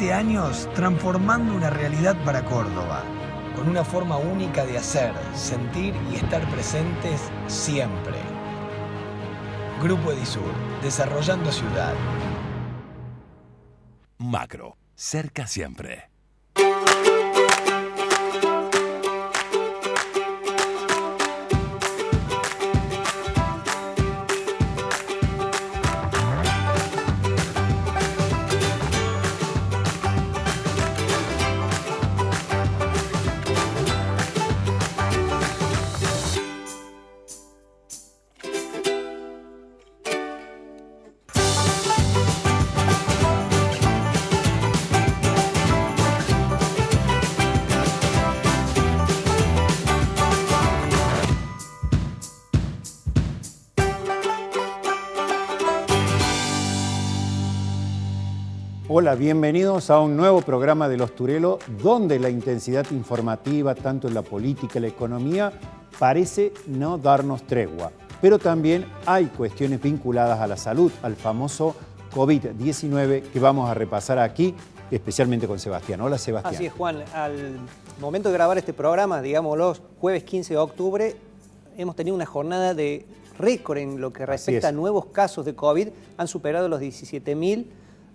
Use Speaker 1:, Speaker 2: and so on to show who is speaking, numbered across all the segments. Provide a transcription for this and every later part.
Speaker 1: 17 años transformando una realidad para Córdoba, con una forma única de hacer, sentir y estar presentes siempre. Grupo Edisur, desarrollando ciudad.
Speaker 2: Macro, cerca siempre.
Speaker 3: Hola, bienvenidos a un nuevo programa de Los Turelo, donde la intensidad informativa, tanto en la política y la economía, parece no darnos tregua. Pero también hay cuestiones vinculadas a la salud, al famoso COVID-19, que vamos a repasar aquí, especialmente con Sebastián. Hola, Sebastián.
Speaker 4: Así es, Juan. Al momento de grabar este programa, digámoslo, jueves 15 de octubre, hemos tenido una jornada de récord en lo que respecta a nuevos casos de COVID. Han superado los 17.000.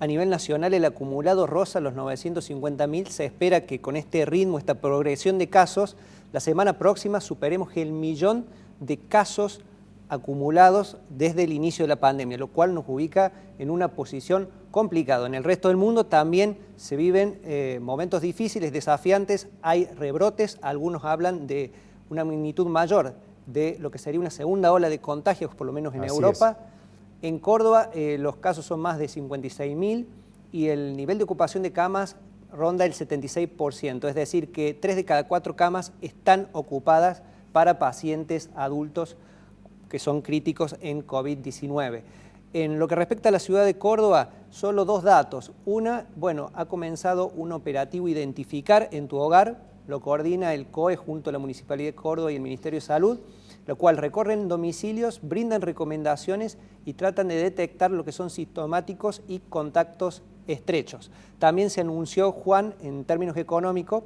Speaker 4: A nivel nacional, el acumulado roza los 950.000. Se espera que con este ritmo, esta progresión de casos, la semana próxima superemos el 1.000.000 de casos acumulados desde el inicio de la pandemia, lo cual nos ubica en una posición complicada. En el resto del mundo también se viven momentos difíciles, desafiantes, hay rebrotes, algunos hablan de una magnitud mayor de lo que sería una segunda ola de contagios, por lo menos en Europa. En Córdoba los casos son más de 56.000 y el nivel de ocupación de camas ronda el 76%, es decir, que 3 de cada 4 camas están ocupadas para pacientes adultos que son críticos en COVID-19. En lo que respecta a la ciudad de Córdoba, solo 2 datos. Una, ha comenzado un operativo Identificar en tu Hogar, lo coordina el COE junto a la Municipalidad de Córdoba y el Ministerio de Salud, lo cual recorren domicilios, brindan recomendaciones y tratan de detectar lo que son sintomáticos y contactos estrechos. También se anunció, Juan, en términos económicos,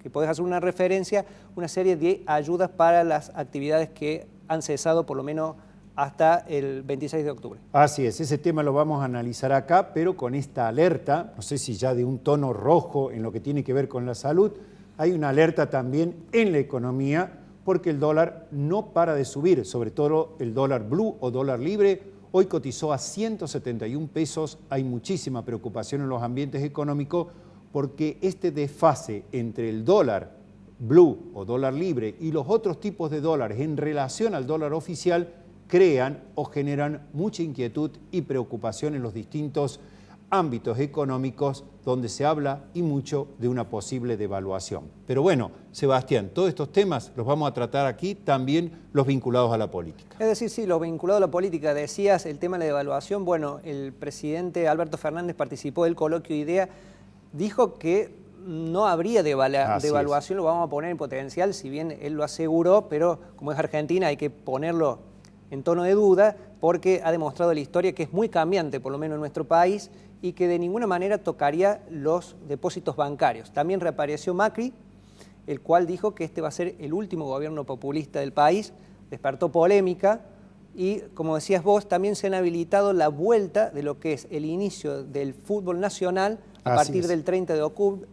Speaker 4: que podés hacer una referencia, una serie de ayudas para las actividades que han cesado por lo menos hasta el 26 de octubre.
Speaker 3: Así es, ese tema lo vamos a analizar acá, pero con esta alerta, no sé si ya de un tono rojo en lo que tiene que ver con la salud, hay una alerta también en la economía, porque el dólar no para de subir, sobre todo el dólar blue o dólar libre. Hoy cotizó a 171 pesos. Hay muchísima preocupación en los ambientes económicos porque este desfase entre el dólar blue o dólar libre y los otros tipos de dólares en relación al dólar oficial crean o generan mucha inquietud y preocupación en los distintos ámbitos económicos donde se habla y mucho de una posible devaluación. Pero bueno, Sebastián, todos estos temas los vamos a tratar aquí, también los vinculados a la política.
Speaker 4: Es decir, sí, los vinculados a la política. Decías el tema de la devaluación. Bueno, el presidente Alberto Fernández participó del coloquio IDEA, dijo que no habría devaluación, lo vamos a poner en potencial, si bien él lo aseguró, pero como es Argentina hay que ponerlo en tono de duda, porque ha demostrado la historia que es muy cambiante, por lo menos en nuestro país, y que de ninguna manera tocaría los depósitos bancarios. También reapareció Macri, el cual dijo que este va a ser el último gobierno populista del país, despertó polémica, y como decías vos, también se han habilitado la vuelta de lo que es el inicio del fútbol nacional a partir del 30 de octubre,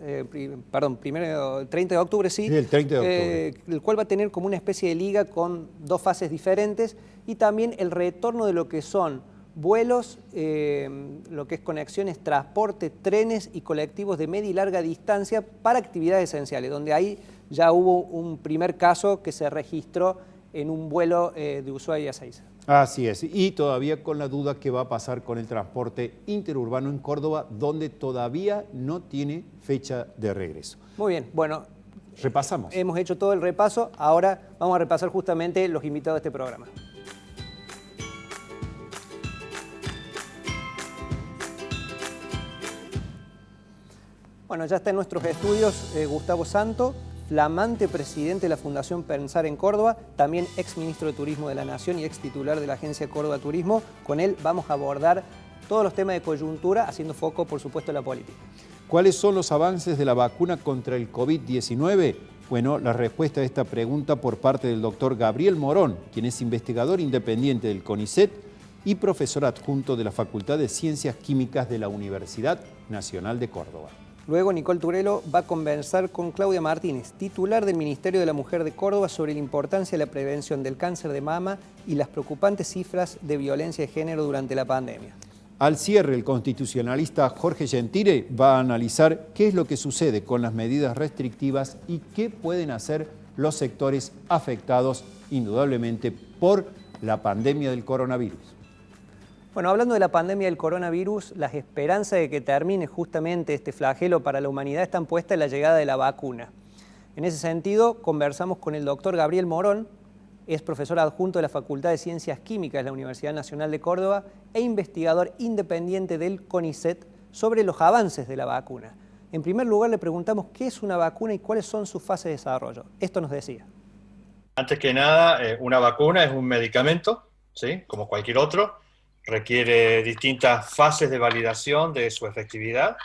Speaker 4: 30 de octubre, sí,
Speaker 3: el 30 de octubre.
Speaker 4: El cual va a tener como una especie de liga con 2 fases diferentes, y también el retorno de lo que son vuelos, lo que es conexiones, transporte, trenes y colectivos de media y larga distancia para actividades esenciales, donde ahí ya hubo un primer caso que se registró en un vuelo de Ushuaia a Ezeiza.
Speaker 3: Así es, y todavía con la duda qué va a pasar con el transporte interurbano en Córdoba, donde todavía no tiene fecha de regreso.
Speaker 4: Muy bien, bueno.
Speaker 3: Repasamos.
Speaker 4: Hemos hecho todo el repaso, ahora vamos a repasar justamente los invitados de este programa. Bueno, ya está en nuestros estudios Gustavo Santo, flamante presidente de la Fundación Pensar en Córdoba, también ex ministro de Turismo de la Nación y ex titular de la agencia Córdoba Turismo. Con él vamos a abordar todos los temas de coyuntura, haciendo foco, por supuesto, en la política.
Speaker 3: ¿Cuáles son los avances de la vacuna contra el COVID-19? Bueno, la respuesta a esta pregunta por parte del doctor Gabriel Morón, quien es investigador independiente del CONICET y profesor adjunto de la Facultad de Ciencias Químicas de la Universidad Nacional de Córdoba.
Speaker 4: Luego Nicole Turelo va a conversar con Claudia Martínez, titular del Ministerio de la Mujer de Córdoba, sobre la importancia de la prevención del cáncer de mama y las preocupantes cifras de violencia de género durante la pandemia.
Speaker 3: Al cierre, el constitucionalista Jorge Gentile va a analizar qué es lo que sucede con las medidas restrictivas y qué pueden hacer los sectores afectados indudablemente por la pandemia del coronavirus.
Speaker 4: Bueno, hablando de la pandemia del coronavirus, las esperanzas de que termine justamente este flagelo para la humanidad están puestas en la llegada de la vacuna. En ese sentido, conversamos con el doctor Gabriel Morón, es profesor adjunto de la Facultad de Ciencias Químicas de la Universidad Nacional de Córdoba e investigador independiente del CONICET sobre los avances de la vacuna. En primer lugar, le preguntamos qué es una vacuna y cuáles son sus fases de desarrollo. Esto nos decía.
Speaker 5: Antes que nada, una vacuna es un medicamento, ¿sí? Como cualquier otro. Requiere distintas fases de validación de su efectividad.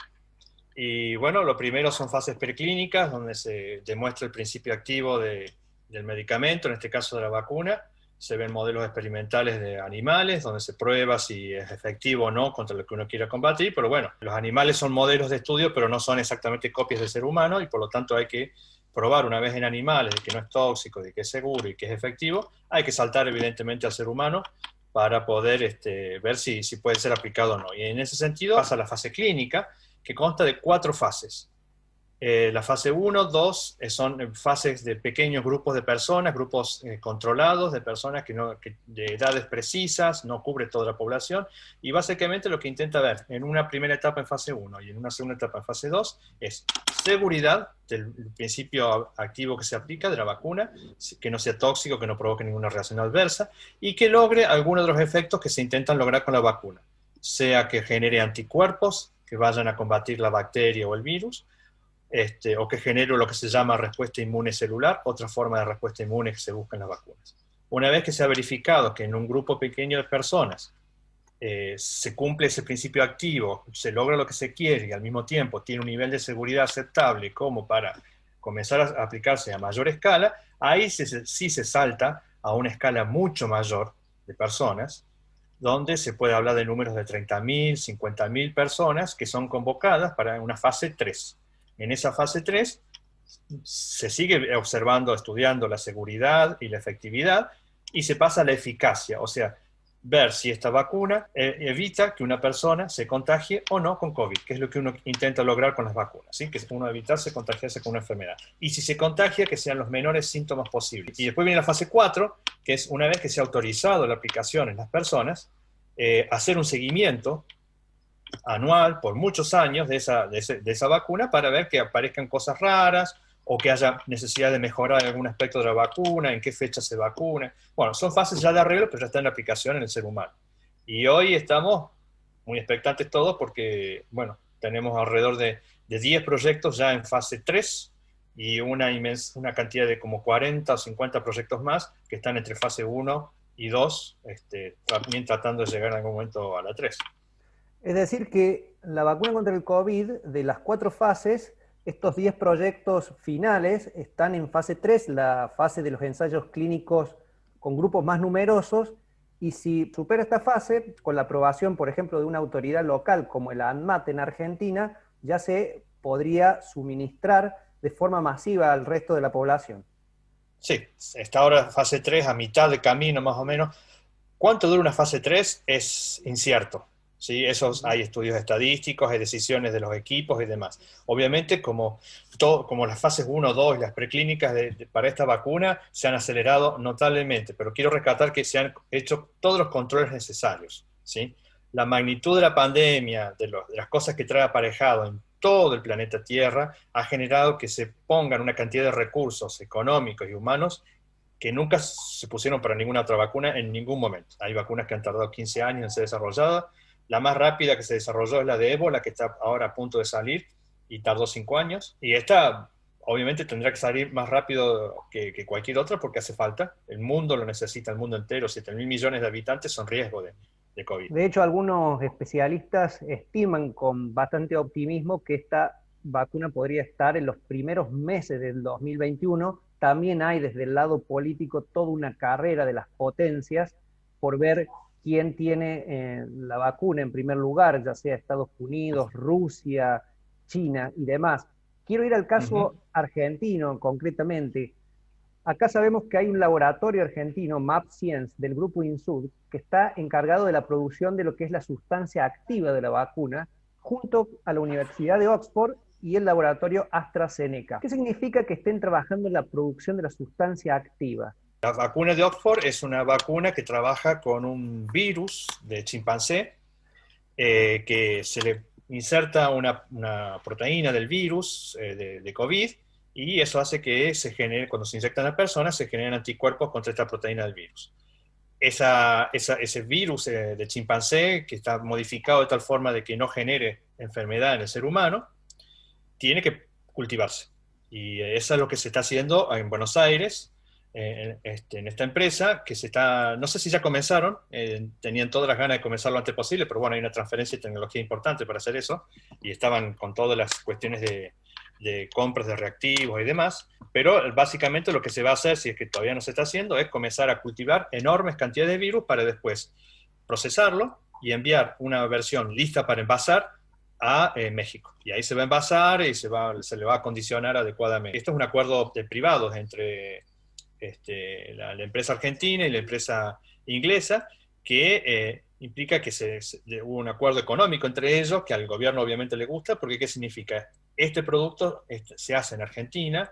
Speaker 5: Y bueno, lo primero son fases preclínicas, donde se demuestra el principio activo del medicamento, en este caso de la vacuna. Se ven modelos experimentales de animales, donde se prueba si es efectivo o no contra lo que uno quiera combatir. Pero bueno, los animales son modelos de estudio, pero no son exactamente copias del ser humano, y por lo tanto hay que probar una vez en animales de que no es tóxico, de que es seguro y que es efectivo. Hay que saltar evidentemente al ser humano para poder ver si puede ser aplicado o no. Y en ese sentido pasa la fase clínica, que consta de 4 fases. La fase 1, 2 son fases de pequeños grupos de personas, grupos controlados de personas que de edades precisas, no cubre toda la población, y básicamente lo que intenta ver en una primera etapa en fase 1 y en una segunda etapa en fase 2 es seguridad del principio activo que se aplica de la vacuna, que no sea tóxico, que no provoque ninguna reacción adversa, y que logre algunos de los efectos que se intentan lograr con la vacuna, sea que genere anticuerpos que vayan a combatir la bacteria o el virus, o que genere lo que se llama respuesta inmune celular, otra forma de respuesta inmune que se busca en las vacunas. Una vez que se ha verificado que en un grupo pequeño de personas se cumple ese principio activo, se logra lo que se quiere y al mismo tiempo tiene un nivel de seguridad aceptable como para comenzar a aplicarse a mayor escala, ahí sí se salta a una escala mucho mayor de personas, donde se puede hablar de números de 30.000, 50.000 personas que son convocadas para una fase 3. En esa fase 3 se sigue observando, estudiando la seguridad y la efectividad, y se pasa a la eficacia, o sea, ver si esta vacuna evita que una persona se contagie o no con COVID, que es lo que uno intenta lograr con las vacunas, ¿sí? Que uno evitarse contagiarse con una enfermedad. Y si se contagia, que sean los menores síntomas posibles. Y después viene la fase 4, que es una vez que se ha autorizado la aplicación en las personas, hacer un seguimiento anual por muchos años de esa vacuna para ver que aparezcan cosas raras o que haya necesidad de mejorar algún aspecto de la vacuna, en qué fecha se vacuna. Bueno, son fases ya de arreglo, pero ya está en la aplicación en el ser humano. Y hoy estamos muy expectantes todos porque, bueno, tenemos alrededor de 10 proyectos ya en fase 3 y una cantidad de como 40 o 50 proyectos más que están entre fase 1 y 2, también tratando de llegar en algún momento a la 3.
Speaker 4: Es decir que la vacuna contra el COVID, de las 4 fases, estos 10 proyectos finales están en fase 3, la fase de los ensayos clínicos con grupos más numerosos, y si supera esta fase, con la aprobación, por ejemplo, de una autoridad local como el ANMAT en Argentina, ya se podría suministrar de forma masiva al resto de la población.
Speaker 5: Sí, está ahora fase 3, a mitad de camino más o menos. ¿Cuánto dura una fase 3? Es incierto. ¿Sí? Hay estudios estadísticos, hay decisiones de los equipos y demás. Obviamente, como las fases 1, 2 y las preclínicas para esta vacuna se han acelerado notablemente, pero quiero rescatar que se han hecho todos los controles necesarios, ¿sí? La magnitud de la pandemia, de las cosas que trae aparejado en todo el planeta Tierra, ha generado que se pongan una cantidad de recursos económicos y humanos que nunca se pusieron para ninguna otra vacuna en ningún momento. Hay vacunas que han tardado 15 años en ser desarrolladas. La más rápida que se desarrolló es la de ébola, que está ahora a punto de salir, y tardó 5 años. Y esta, obviamente, tendrá que salir más rápido que cualquier otra porque hace falta. El mundo lo necesita, el mundo entero. 7.000 millones de habitantes son riesgo de de COVID.
Speaker 4: De hecho, algunos especialistas estiman con bastante optimismo que esta vacuna podría estar en los primeros meses del 2021. También hay desde el lado político toda una carrera de las potencias por ver quién tiene la vacuna en primer lugar, ya sea Estados Unidos, Rusia, China y demás. Quiero ir al caso argentino concretamente. Acá sabemos que hay un laboratorio argentino, MapScience, del grupo Insud, que está encargado de la producción de lo que es la sustancia activa de la vacuna, junto a la Universidad de Oxford y el laboratorio AstraZeneca. ¿Qué significa que estén trabajando en la producción de la sustancia activa?
Speaker 5: La vacuna de Oxford es una vacuna que trabaja con un virus de chimpancé que se le inserta una proteína del virus de COVID, y eso hace que se genere, cuando se inyectan a personas, se generen anticuerpos contra esta proteína del virus. Ese virus de chimpancé, que está modificado de tal forma de que no genere enfermedad en el ser humano, tiene que cultivarse. Y eso es lo que se está haciendo en Buenos Aires, en esta empresa, que no sé si ya comenzaron, tenían todas las ganas de comenzar lo antes posible, pero bueno, hay una transferencia de tecnología importante para hacer eso, y estaban con todas las cuestiones de compras de reactivos y demás, pero básicamente lo que se va a hacer, si es que todavía no se está haciendo, es comenzar a cultivar enormes cantidades de virus para después procesarlo y enviar una versión lista para envasar a México. Y ahí se va a envasar y se le va a acondicionar adecuadamente. Esto es un acuerdo de privados entre la empresa argentina y la empresa inglesa, que implica que hubo un acuerdo económico entre ellos, que al gobierno obviamente le gusta, porque ¿qué significa? Este producto se hace en Argentina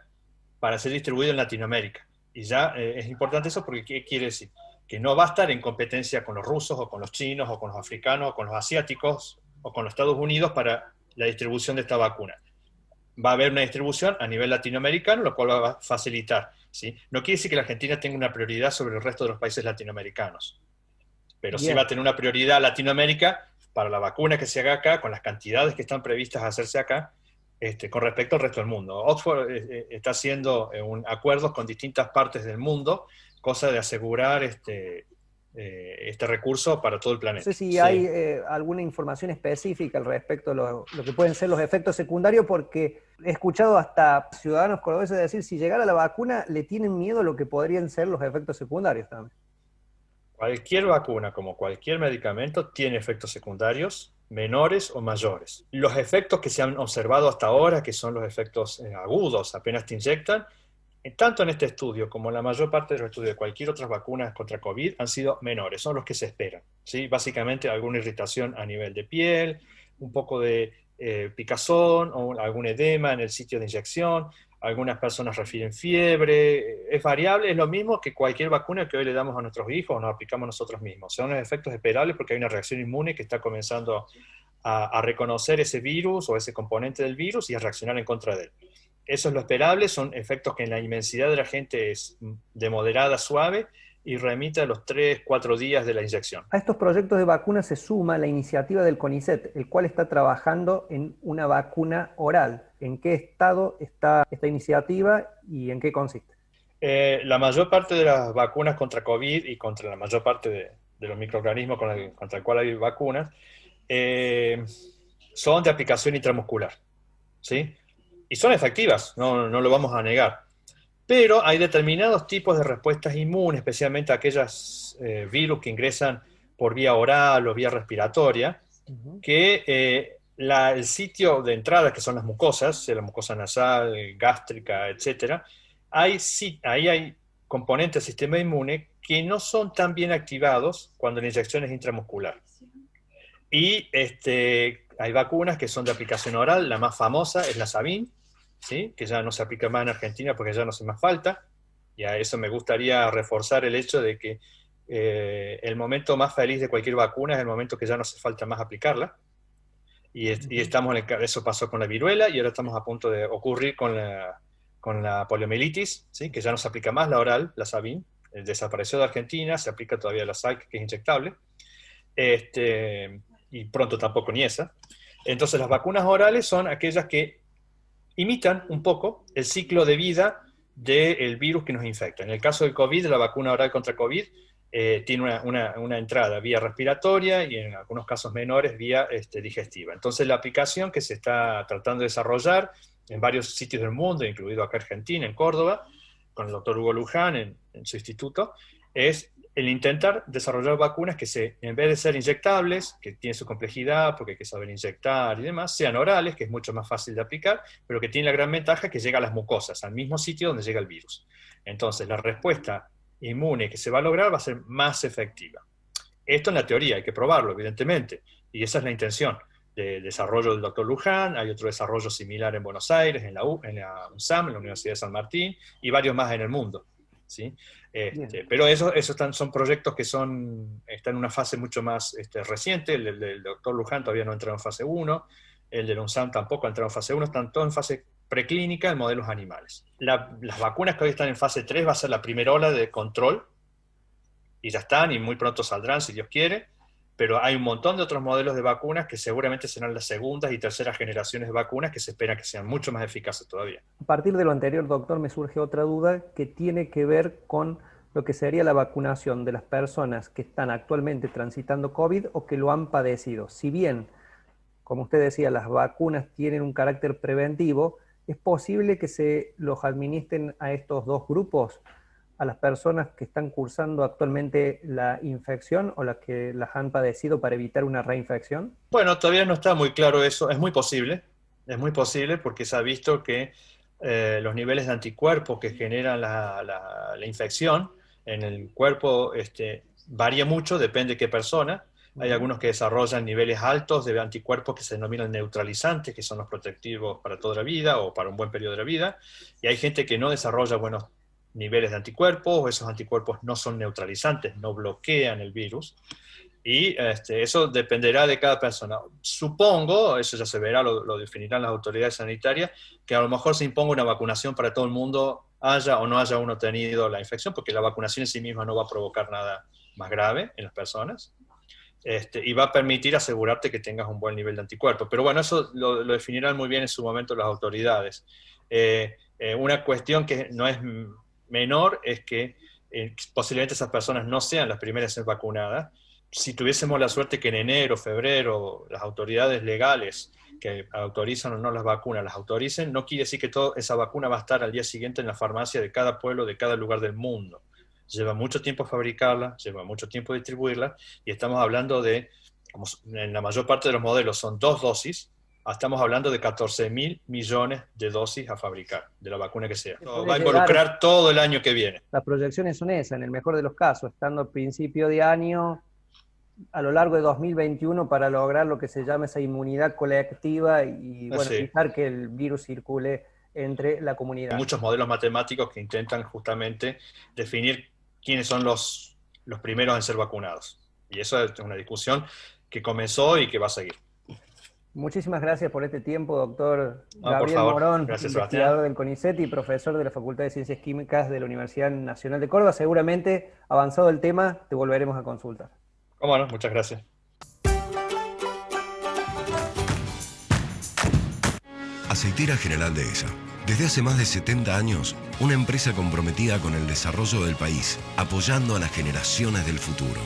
Speaker 5: para ser distribuido en Latinoamérica. Y ya es importante eso porque ¿qué quiere decir? Que no va a estar en competencia con los rusos o con los chinos o con los africanos o con los asiáticos o con los Estados Unidos para la distribución de esta vacuna. Va a haber una distribución a nivel latinoamericano, lo cual va a facilitar, ¿sí? No quiere decir que la Argentina tenga una prioridad sobre el resto de los países latinoamericanos, pero sí va a tener una prioridad Latinoamérica para la vacuna que se haga acá, con las cantidades que están previstas a hacerse acá, con respecto al resto del mundo. Oxford está haciendo acuerdos con distintas partes del mundo, cosa de asegurar este recurso para todo el planeta.
Speaker 4: No sé si hay alguna información específica al respecto de lo que pueden ser los efectos secundarios, porque he escuchado hasta ciudadanos cordobeses decir, si llegara la vacuna, le tienen miedo a lo que podrían ser los efectos secundarios también.
Speaker 5: Cualquier vacuna, como cualquier medicamento, tiene efectos secundarios, menores o mayores. Los efectos que se han observado hasta ahora, que son los efectos agudos, apenas te inyectan, tanto en este estudio como en la mayor parte de los estudios de cualquier otra vacuna contra COVID, han sido menores, son los que se esperan, ¿sí? Básicamente alguna irritación a nivel de piel, un poco de picazón o algún edema en el sitio de inyección, algunas personas refieren fiebre, es variable, es lo mismo que cualquier vacuna que hoy le damos a nuestros hijos o nos aplicamos nosotros mismos. Son los efectos esperables porque hay una reacción inmune que está comenzando a reconocer ese virus o ese componente del virus y a reaccionar en contra de él. Eso es lo esperable, son efectos que en la inmensidad de la gente es de moderada a suave y remite a los 3-4 días de la inyección.
Speaker 4: A estos proyectos de vacunas se suma la iniciativa del CONICET, el cual está trabajando en una vacuna oral. ¿En qué estado está esta iniciativa y en qué consiste?
Speaker 5: La mayor parte de las vacunas contra COVID y contra la mayor parte de los microorganismos contra el cual hay vacunas son de aplicación intramuscular, ¿sí? Y son efectivas, no lo vamos a negar. Pero hay determinados tipos de respuestas inmunes, especialmente aquellas virus que ingresan por vía oral o vía respiratoria, que el sitio de entrada, que son las mucosas, la mucosa nasal, gástrica, etc., ahí hay componentes del sistema inmune que no son tan bien activados cuando la inyección es intramuscular. Y hay vacunas que son de aplicación oral, la más famosa es la Sabin, ¿sí? Que ya no se aplica más en Argentina porque ya no hace más falta, y a eso me gustaría reforzar el hecho de que el momento más feliz de cualquier vacuna es el momento que ya no hace falta más aplicarla, y eso pasó con la viruela, y ahora estamos a punto de ocurrir con la poliomielitis, ¿sí? Que ya no se aplica más la oral, la Sabin, desapareció de Argentina, se aplica todavía la Salk, que es inyectable, y pronto tampoco ni esa. Entonces las vacunas orales son aquellas que imitan un poco el ciclo de vida del virus que nos infecta. En el caso del COVID, la vacuna oral contra COVID tiene una entrada vía respiratoria y en algunos casos menores vía digestiva. Entonces la aplicación que se está tratando de desarrollar en varios sitios del mundo, incluido acá Argentina, en Córdoba, con el doctor Hugo Luján en su instituto, es el intentar desarrollar vacunas que en vez de ser inyectables, que tienen su complejidad porque hay que saber inyectar y demás, sean orales, que es mucho más fácil de aplicar, pero que tiene la gran ventaja que llega a las mucosas, al mismo sitio donde llega el virus. Entonces la respuesta inmune que se va a lograr va a ser más efectiva. Esto en la teoría, hay que probarlo, evidentemente, y esa es la intención del desarrollo del doctor Luján. Hay otro desarrollo similar en Buenos Aires, en la UNSAM, en la Universidad de San Martín, y varios más en el mundo, ¿sí? Pero esos son proyectos que están en una fase mucho más reciente. El del doctor Luján todavía no ha entrado en fase 1, el del UNSAM tampoco ha entrado en fase 1, están todos en fase preclínica en modelos animales. Las vacunas que hoy están en fase 3 va a ser la primera ola de control, y ya están, y muy pronto saldrán si Dios quiere, pero hay un montón de otros modelos de vacunas que seguramente serán las segundas y terceras generaciones de vacunas que se espera que sean mucho más eficaces todavía.
Speaker 4: A partir de lo anterior, doctor, me surge otra duda que tiene que ver con lo que sería la vacunación de las personas que están actualmente transitando COVID o que lo han padecido. Si bien, como usted decía, las vacunas tienen un carácter preventivo, ¿es posible que se los administren a estos dos grupos, a las personas que están cursando actualmente la infección o las que las han padecido para evitar una reinfección?
Speaker 5: Bueno, todavía no está muy claro eso. Es muy posible porque se ha visto que los niveles de anticuerpos que generan la infección en el cuerpo varía mucho, depende de qué persona. Hay algunos que desarrollan niveles altos de anticuerpos que se denominan neutralizantes, que son los protectivos para toda la vida o para un buen periodo de la vida, y hay gente que no desarrolla buenos niveles de anticuerpos, o esos anticuerpos no son neutralizantes, no bloquean el virus, y eso dependerá de cada persona. Supongo, eso ya se verá, lo definirán las autoridades sanitarias, que a lo mejor se imponga una vacunación para todo el mundo, haya o no haya uno tenido la infección, porque la vacunación en sí misma no va a provocar nada más grave en las personas, y va a permitir asegurarte que tengas un buen nivel de anticuerpos. Pero bueno, eso lo definirán muy bien en su momento las autoridades. Una cuestión que no es menor es que posiblemente esas personas no sean las primeras en ser vacunadas. Si tuviésemos la suerte que en enero, febrero, las autoridades legales que autorizan o no las vacunas las autoricen, no quiere decir que toda esa vacuna va a estar al día siguiente en la farmacia de cada pueblo, de cada lugar del mundo. Lleva mucho tiempo fabricarla, lleva mucho tiempo distribuirla, y estamos hablando de, como en la mayor parte de los modelos son 2 dosis, estamos hablando de 14.000 millones de dosis a fabricar, de la vacuna que sea. Va a involucrar todo el año que viene.
Speaker 4: Las proyecciones son esas, en el mejor de los casos, estando a principio de año, a lo largo de 2021, para lograr lo que se llama esa inmunidad colectiva y bueno, evitar que el virus circule entre la comunidad.
Speaker 5: Hay muchos modelos matemáticos que intentan justamente definir quiénes son los primeros en ser vacunados. Y eso es una discusión que comenzó y que va a seguir.
Speaker 4: Muchísimas gracias por este tiempo, doctor Gabriel Morón, investigador del CONICET y profesor de la Facultad de Ciencias Químicas de la Universidad Nacional de Córdoba. Seguramente, avanzado el tema, te volveremos a consultar.
Speaker 5: Cómo no, muchas gracias.
Speaker 2: Aceitera General Dehesa. Desde hace más de 70 años, una empresa comprometida con el desarrollo del país, apoyando a las generaciones del futuro.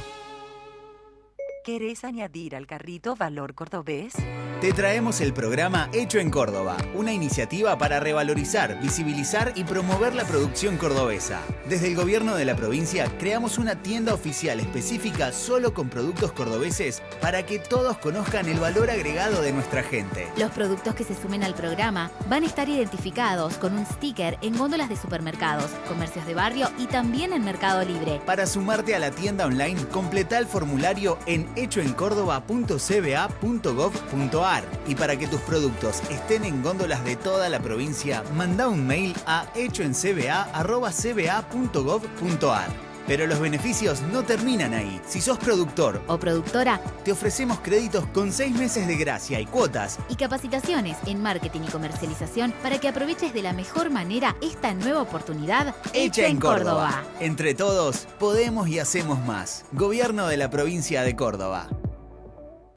Speaker 6: ¿Querés añadir al carrito valor cordobés?
Speaker 7: Te traemos el programa Hecho en Córdoba, una iniciativa para revalorizar, visibilizar y promover la producción cordobesa. Desde el gobierno de la provincia creamos una tienda oficial específica solo con productos cordobeses para que todos conozcan el valor agregado de nuestra gente.
Speaker 8: Los productos que se sumen al programa van a estar identificados con un sticker en góndolas de supermercados, comercios de barrio y también en Mercado Libre.
Speaker 7: Para sumarte a la tienda online, completa el formulario en hechoencórdoba.cba.gov.ar. Y para que tus productos estén en góndolas de toda la provincia, manda un mail a hechoencba@cba.gov.ar. Pero los beneficios no terminan ahí. Si sos productor
Speaker 8: o productora,
Speaker 7: te ofrecemos créditos con 6 meses de gracia y cuotas.
Speaker 8: Y capacitaciones en marketing y comercialización para que aproveches de la mejor manera esta nueva oportunidad
Speaker 7: hecha en Córdoba. Entre todos, podemos y hacemos más. Gobierno de la provincia de Córdoba.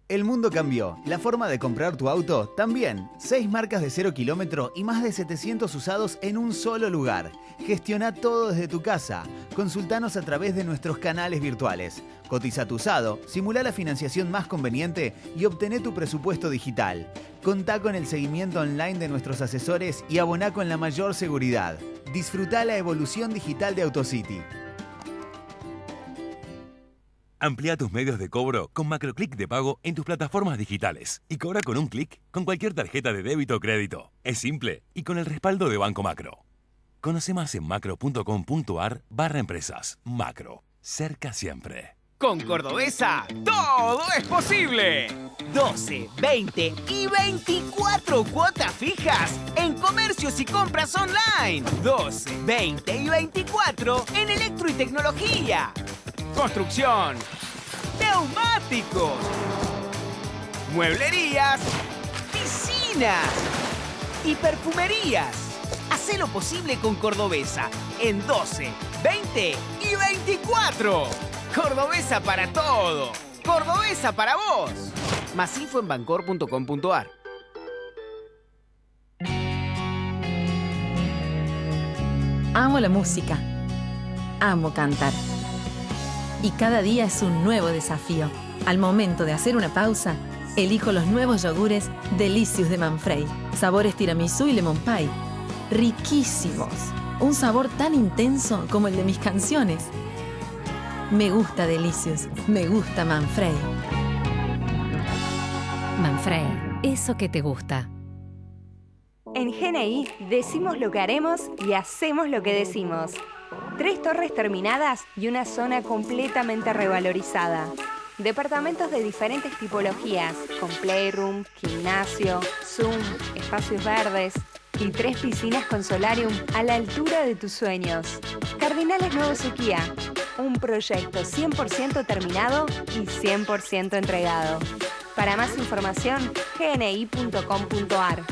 Speaker 7: El mundo cambió. La forma de comprar tu auto también. 6 marcas de 0 kilómetro y más de 700 usados en un solo lugar. Gestiona todo desde tu casa. Consultanos a través de nuestros canales virtuales. Cotiza tu usado, simula la financiación más conveniente y obtené tu presupuesto digital. Contá con el seguimiento online de nuestros asesores y aboná con la mayor seguridad. Disfrutá la evolución digital de Autocity.
Speaker 9: Amplía tus medios de cobro con MacroClick de pago en tus plataformas digitales y cobra con un clic con cualquier tarjeta de débito o crédito. Es simple y con el respaldo de Banco Macro. Conoce más en macro.com.ar/empresas. Macro. Cerca siempre.
Speaker 10: Con Cordobesa, todo es posible. 12, 20 y 24 cuotas fijas en comercios y compras online. 12, 20 y 24 en electro y tecnología. Construcción, neumáticos, mueblerías, piscinas y perfumerías. Hacé lo posible con Cordobesa en 12, 20 y 24. Cordobesa para todo. Cordobesa para vos. Más info en bancor.com.ar.
Speaker 11: Amo la música. Amo cantar. Y cada día es un nuevo desafío. Al momento de hacer una pausa, elijo los nuevos yogures Delicious de Manfrey. Sabores tiramisú y lemon pie. Riquísimos. Un sabor tan intenso como el de mis canciones. Me gusta Delicious. Me gusta Manfrey.
Speaker 8: Manfrey, eso que te gusta.
Speaker 12: En GNI decimos lo que haremos y hacemos lo que decimos. 3 torres terminadas y una zona completamente revalorizada. Departamentos de diferentes tipologías, con playroom, gimnasio, Zoom, espacios verdes y 3 piscinas con solarium a la altura de tus sueños. Cardinales Nuevo Suquía, un proyecto 100% terminado y 100% entregado. Para más información, gni.com.ar.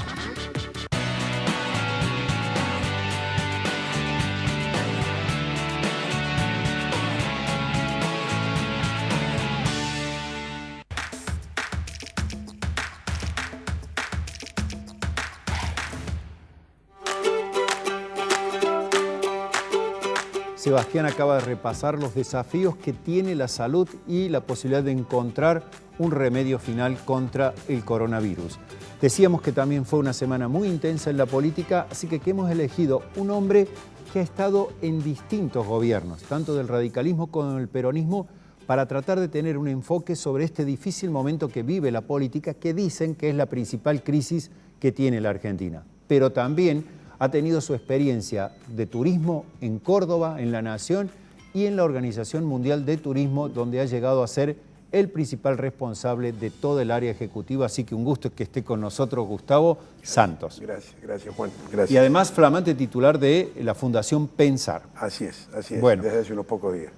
Speaker 3: Sebastián acaba de repasar los desafíos que tiene la salud y la posibilidad de encontrar un remedio final contra el coronavirus. Decíamos que también fue una semana muy intensa en la política, así que hemos elegido un hombre que ha estado en distintos gobiernos, tanto del radicalismo como del peronismo, para tratar de tener un enfoque sobre este difícil momento que vive la política, que dicen que es la principal crisis que tiene la Argentina. Pero también ha tenido su experiencia de turismo en Córdoba, en La Nación y en la Organización Mundial de Turismo, donde ha llegado a ser el principal responsable de todo el área ejecutiva. Así que un gusto que esté con nosotros Gustavo Santos.
Speaker 13: Gracias Juan. Gracias.
Speaker 3: Y además flamante titular de la Fundación Pensar.
Speaker 13: Así es,
Speaker 3: bueno,
Speaker 13: desde hace unos pocos días.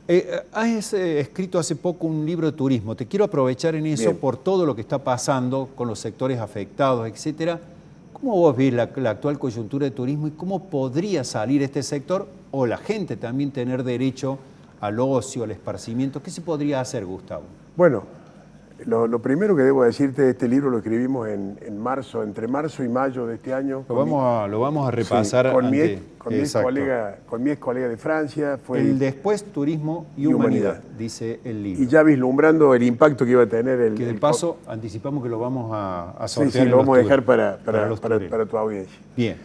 Speaker 3: Has escrito hace poco un libro de turismo. Te quiero aprovechar en eso. Bien. Por todo lo que está pasando con los sectores afectados, etcétera. ¿Cómo vos ves la actual coyuntura de turismo y cómo podría salir este sector o la gente también tener derecho al ocio, al esparcimiento? ¿Qué se podría hacer, Gustavo?
Speaker 13: Bueno, lo primero que debo decirte, este libro lo escribimos en marzo, entre marzo y mayo de este año.
Speaker 3: Lo vamos a repasar.
Speaker 13: Sí, con mi ex colega de Francia. Fue
Speaker 3: el Después, Turismo y Humanidad, dice el libro.
Speaker 13: Y ya vislumbrando el impacto que iba a tener
Speaker 3: que de paso anticipamos que lo vamos a sortear.
Speaker 13: Sí, lo vamos a dejar para tu audiencia.
Speaker 3: Bien.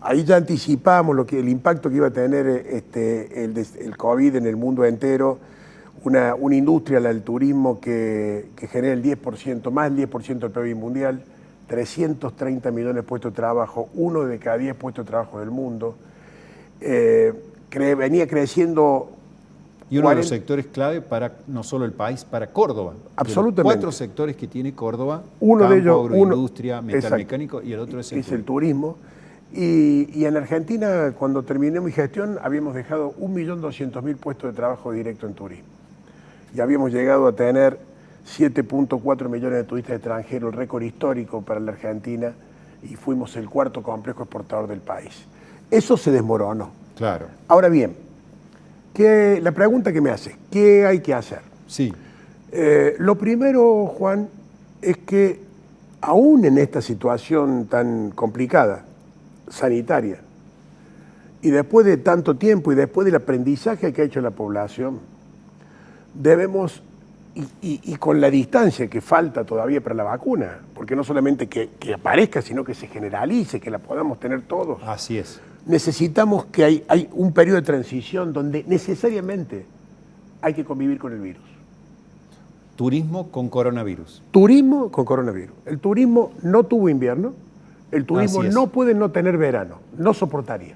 Speaker 13: Ahí ya anticipamos el impacto que iba a tener el COVID en el mundo entero. Una industria, la del turismo, que genera el 10%, más del 10% del PIB mundial, 330 millones de puestos de trabajo, 1 de cada 10 puestos de trabajo del mundo. Venía creciendo.
Speaker 3: Y uno de los sectores clave para no solo el país, para Córdoba.
Speaker 13: Absolutamente.
Speaker 3: 4 sectores que tiene Córdoba,
Speaker 13: uno
Speaker 3: campo,
Speaker 13: de ellos,
Speaker 3: agroindustria, metalmecánico, y el otro es
Speaker 13: el turismo. Y en Argentina, cuando terminé mi gestión, habíamos dejado 1.200.000 puestos de trabajo directo en turismo. Y habíamos llegado a tener 7.4 millones de turistas extranjeros, el récord histórico para la Argentina, y fuimos el 4º complejo exportador del país. Eso se desmoronó.
Speaker 3: Claro.
Speaker 13: Ahora bien, la pregunta que me haces, ¿qué hay que hacer?
Speaker 3: Sí.
Speaker 13: Lo primero, Juan, es que aún en esta situación tan complicada, sanitaria, y después de tanto tiempo y después del aprendizaje que ha hecho la población, debemos, y con la distancia que falta todavía para la vacuna, porque no solamente que aparezca, sino que se generalice, que la podamos tener todos.
Speaker 3: Así es.
Speaker 13: Necesitamos que hay un periodo de transición donde necesariamente hay que convivir con el virus.
Speaker 3: Turismo con coronavirus.
Speaker 13: Turismo con coronavirus. El turismo no tuvo invierno, el turismo no puede no tener verano, no soportaría.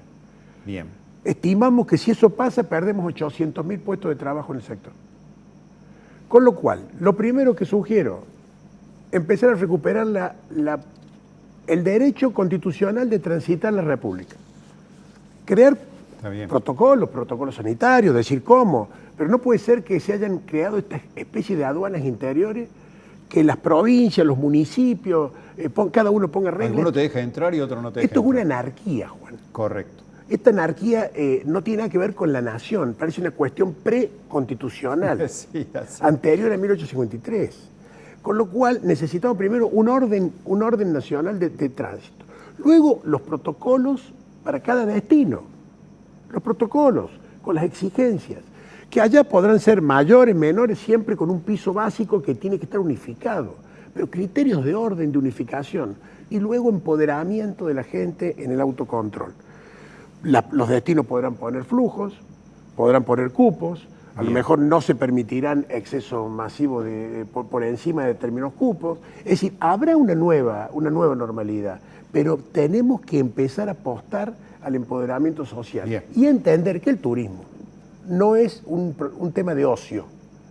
Speaker 3: Bien.
Speaker 13: Estimamos que si eso pasa, perdemos 800.000 puestos de trabajo en el sector. Con lo cual, lo primero que sugiero, empezar a recuperar el derecho constitucional de transitar la República. Crear protocolos sanitarios, decir cómo, pero no puede ser que se hayan creado esta especie de aduanas interiores, que las provincias, los municipios, cada uno ponga reglas.
Speaker 3: Alguno te deja entrar y otro no te deja
Speaker 13: entrar. Esto es una anarquía, Juan.
Speaker 3: Correcto.
Speaker 13: Esta anarquía no tiene nada que ver con la nación, parece una cuestión preconstitucional, anterior a 1853. Con lo cual necesitamos primero un orden nacional de tránsito. Luego los protocolos para cada destino, los protocolos con las exigencias, que allá podrán ser mayores, menores, siempre con un piso básico que tiene que estar unificado, pero criterios de orden, de unificación, y luego empoderamiento de la gente en el autocontrol. Los destinos podrán poner flujos, podrán poner cupos, a lo mejor no se permitirán exceso masivo por encima de determinados cupos. Es decir, habrá una nueva normalidad, pero tenemos que empezar a apostar al empoderamiento social y entender que el turismo no es un tema de ocio.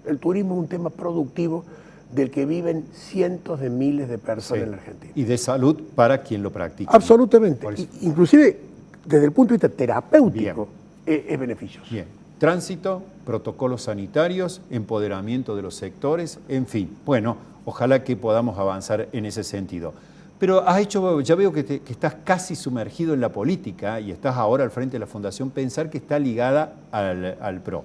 Speaker 13: El turismo es un tema productivo del que viven cientos de miles de personas en la Argentina.
Speaker 3: Y de salud para quien lo practica.
Speaker 13: Absolutamente. Inclusive, desde el punto de vista terapéutico, es beneficioso.
Speaker 3: Bien. Tránsito, protocolos sanitarios, empoderamiento de los sectores, en fin. Bueno, ojalá que podamos avanzar en ese sentido. Pero ya veo que estás casi sumergido en la política y estás ahora al frente de la Fundación Pensar, que está ligada al PRO.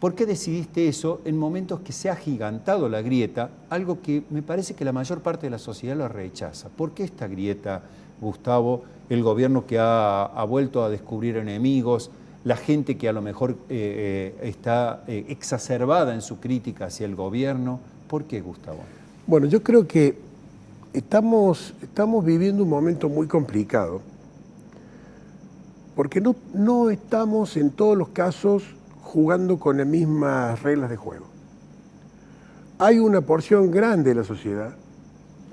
Speaker 3: ¿Por qué decidiste eso en momentos que se ha agigantado la grieta, algo que me parece que la mayor parte de la sociedad lo rechaza? ¿Por qué esta grieta, Gustavo? El gobierno que ha vuelto a descubrir enemigos, la gente que a lo mejor está exacerbada en su crítica hacia el gobierno. ¿Por qué, Gustavo?
Speaker 13: Bueno, yo creo que estamos viviendo un momento muy complicado, porque no estamos en todos los casos jugando con las mismas reglas de juego. Hay una porción grande de la sociedad,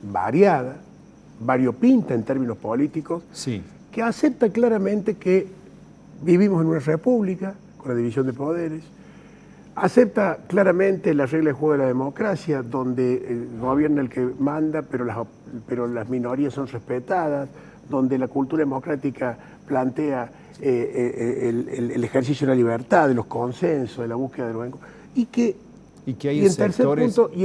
Speaker 13: variada, variopinta en términos políticos, que acepta claramente que vivimos en una república con la división de poderes, acepta claramente la regla de juego de la democracia, donde gobierna el que manda, pero las minorías son respetadas, donde la cultura democrática plantea el ejercicio de la libertad, de los consensos, de la búsqueda de los encuentros, y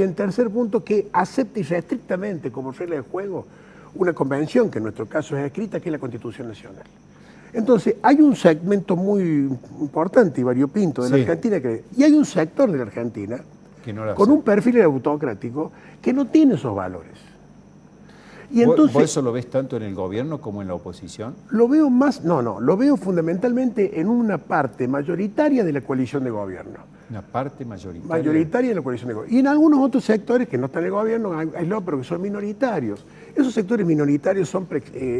Speaker 13: en tercer punto que acepta irrestrictamente como regla de juego una convención, que en nuestro caso es escrita, que es la Constitución Nacional. Entonces, hay un segmento muy importante y variopinto de la Argentina, y hay un sector de la Argentina con un perfil autocrático que no tiene esos valores. Y entonces,
Speaker 3: ¿Vos eso lo ves tanto en el gobierno como en la oposición?
Speaker 13: Lo veo lo veo fundamentalmente en una parte mayoritaria de la coalición de gobierno.
Speaker 3: Una parte mayoritaria.
Speaker 13: Mayoritaria de la coalición de gobierno. Y en algunos otros sectores que no están en el gobierno, pero que son minoritarios. Esos sectores minoritarios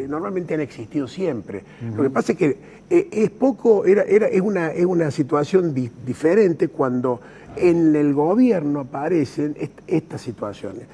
Speaker 13: normalmente han existido siempre. Lo que pasa es que es una situación diferente cuando en el gobierno aparecen estas situaciones.